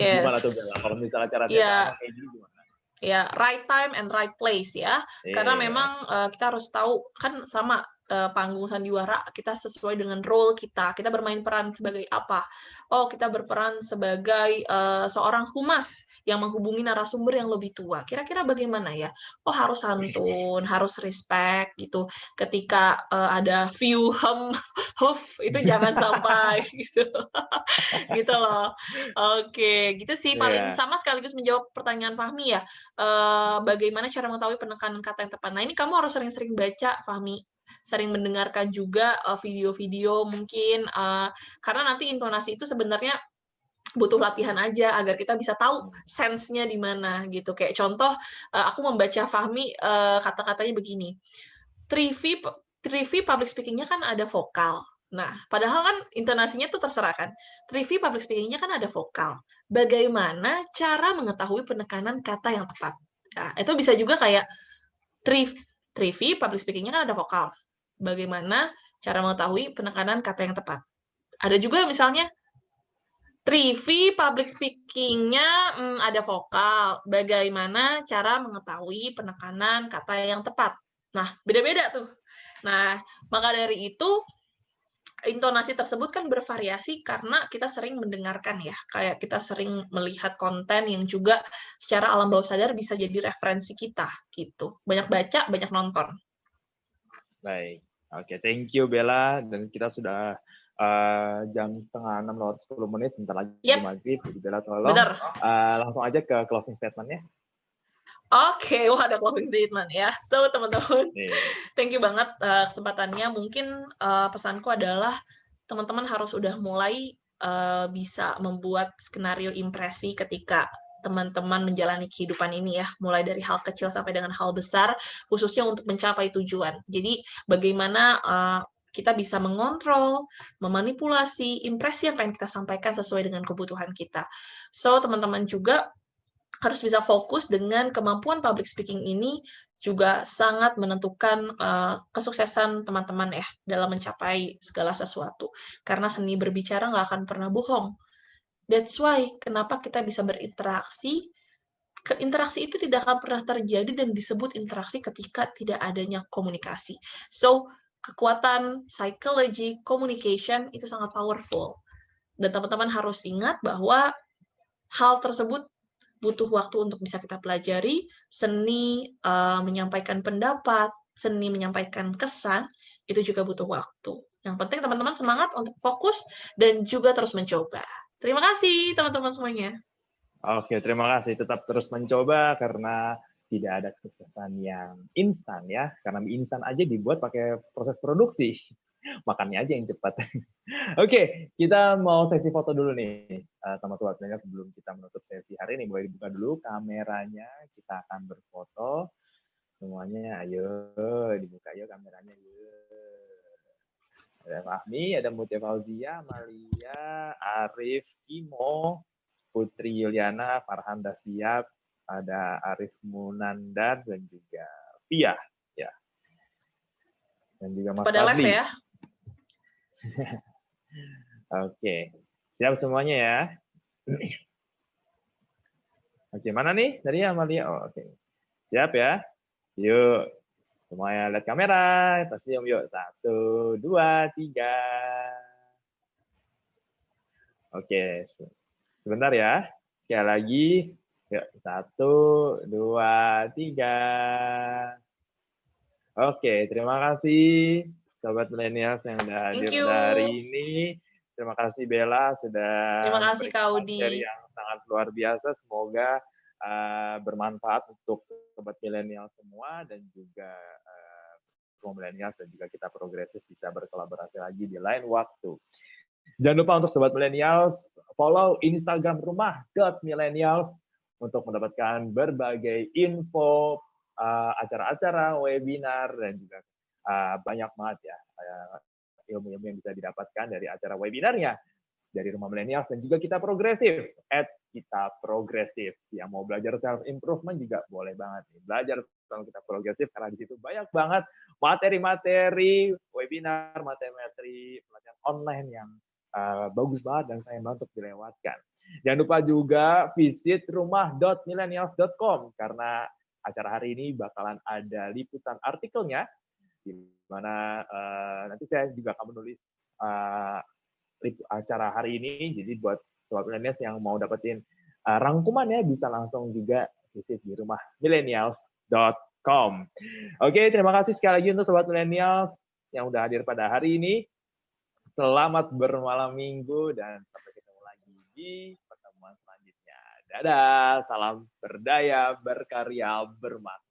gimana tuh Bella? yes. Kalau misalnya cara chatnya Ya, anak kayak gini gimana? ya right time and right place ya. Karena Iya. memang kita harus tahu kan sama panggung sandiwara kita sesuai dengan role kita. Kita bermain peran sebagai apa? Oh, kita berperan sebagai seorang humas yang menghubungi narasumber yang lebih tua. Kira-kira bagaimana ya? Oh, harus santun, harus respect gitu. Ketika ada view huff itu jangan sampai gitu. Gitu loh. Oke, gitu sih paling Iya. sama sekaligus menjawab pertanyaan Fahmi ya. Bagaimana cara mengetahui penekanan kata yang tepat. Nah, ini kamu harus sering-sering baca, Fahmi. Sering mendengarkan juga video-video mungkin, karena nanti intonasi itu sebenarnya butuh latihan aja agar kita bisa tahu sense-nya di mana gitu. Kayak contoh, aku membaca Fahmi kata-katanya begini. 3V public speaking-nya kan ada vokal. Nah, padahal kan intonasinya tuh terserah kan. 3V public speaking-nya kan ada vokal. Bagaimana cara mengetahui penekanan kata yang tepat? Nah, itu bisa juga kayak 3V public speaking-nya kan ada vokal. Bagaimana cara mengetahui penekanan kata yang tepat? Ada juga misalnya 3V public speaking-nya ada vokal. Bagaimana cara mengetahui penekanan kata yang tepat? Nah, beda-beda tuh. Nah, maka dari itu intonasi tersebut kan bervariasi karena kita sering mendengarkan ya, kayak kita sering melihat konten yang juga secara alam bawah sadar bisa jadi referensi kita gitu. Banyak baca, banyak nonton. Baik. Oke, thank you Bella. Dan kita sudah jam 5:30 bentar lagi Yep, maghrib. Jadi Bella tolong benar. langsung aja ke closing statement-nya. Oke, wah ada closing statement ya. So teman-teman, Nih. thank you banget kesempatannya. Mungkin pesanku adalah teman-teman harus udah mulai bisa membuat skenario impresi ketika teman-teman menjalani kehidupan ini ya, mulai dari hal kecil sampai dengan hal besar, khususnya untuk mencapai tujuan. Jadi bagaimana kita bisa mengontrol, memanipulasi impresi yang pengen kita sampaikan sesuai dengan kebutuhan kita. So teman-teman juga harus bisa fokus dengan kemampuan public speaking ini juga sangat menentukan kesuksesan teman-teman ya dalam mencapai segala sesuatu. Karena seni berbicara nggak akan pernah bohong. That's why kenapa kita bisa berinteraksi. Interaksi itu tidak akan pernah terjadi dan disebut interaksi ketika tidak adanya komunikasi. So, kekuatan psychology, communication itu sangat powerful. Dan teman-teman harus ingat bahwa hal tersebut butuh waktu untuk bisa kita pelajari. Seni menyampaikan pendapat, seni menyampaikan kesan, itu juga butuh waktu. Yang penting teman-teman semangat untuk fokus dan juga terus mencoba. Terima kasih teman-teman semuanya. Oke, terima kasih. Tetap terus mencoba karena tidak ada kesuksesan yang instan ya. Karena mie instan aja dibuat pakai proses produksi. Makannya aja yang cepat. Oke, kita mau sesi foto dulu nih sama sobat milenial sebelum kita menutup sesi hari ini. Boleh dibuka dulu kameranya, kita akan berfoto. Semuanya, ayo dibuka yuk kameranya. Ada Fahmi, ada Mutia Fauzia, Malia, Arif, Imo, Putri Yuliana, Farhan Dasiap, ada Arif Munandar, dan juga Via. Ya. Dan juga Mas Pada live Fadli. ya. Oke, siap semuanya ya. Oke, mana nih? Tadi Amalia. Oh, oke. Siap ya? Yuk. Semuanya lihat kamera. Kita cium yuk. 1, 2, 3. Oke. Sebentar ya. Sekali lagi. Yuk. 1, 2, 3. Oke, terima kasih Sobat Milenials yang sudah hadir pada hari ini. Terima kasih Bella sudah Terima kasih memberikan Kak materi Audi. yang sangat luar biasa. Semoga bermanfaat untuk sobat milenial semua dan juga milenial dan juga kita progresif bisa berkolaborasi lagi di lain waktu. Jangan lupa untuk sobat milenials follow Instagram rumah.millennials untuk mendapatkan berbagai info, acara-acara, webinar dan juga banyak banget ya ilmu-ilmu yang bisa didapatkan dari acara webinarnya dari Rumah Millennials dan juga Kita Progresif @kita progresif. Yang mau belajar self improvement juga boleh banget nih belajar sama Kita Progresif karena di situ banyak banget materi-materi webinar, materi-materi pelatihan online yang bagus banget dan sayang banget untuk dilewatkan. Jangan lupa juga visit rumah.millennials.com karena acara hari ini bakalan ada liputan artikelnya di mana nanti saya juga akan menulis acara hari ini. Jadi buat sobat millennials yang mau dapetin rangkumannya bisa langsung juga visit di rumahmillennials.com. Oke, terima kasih sekali lagi untuk sobat millennials yang udah hadir pada hari ini. Selamat bermalam minggu dan sampai ketemu lagi di pertemuan selanjutnya. Dadah, salam berdaya, berkarya, bermakna.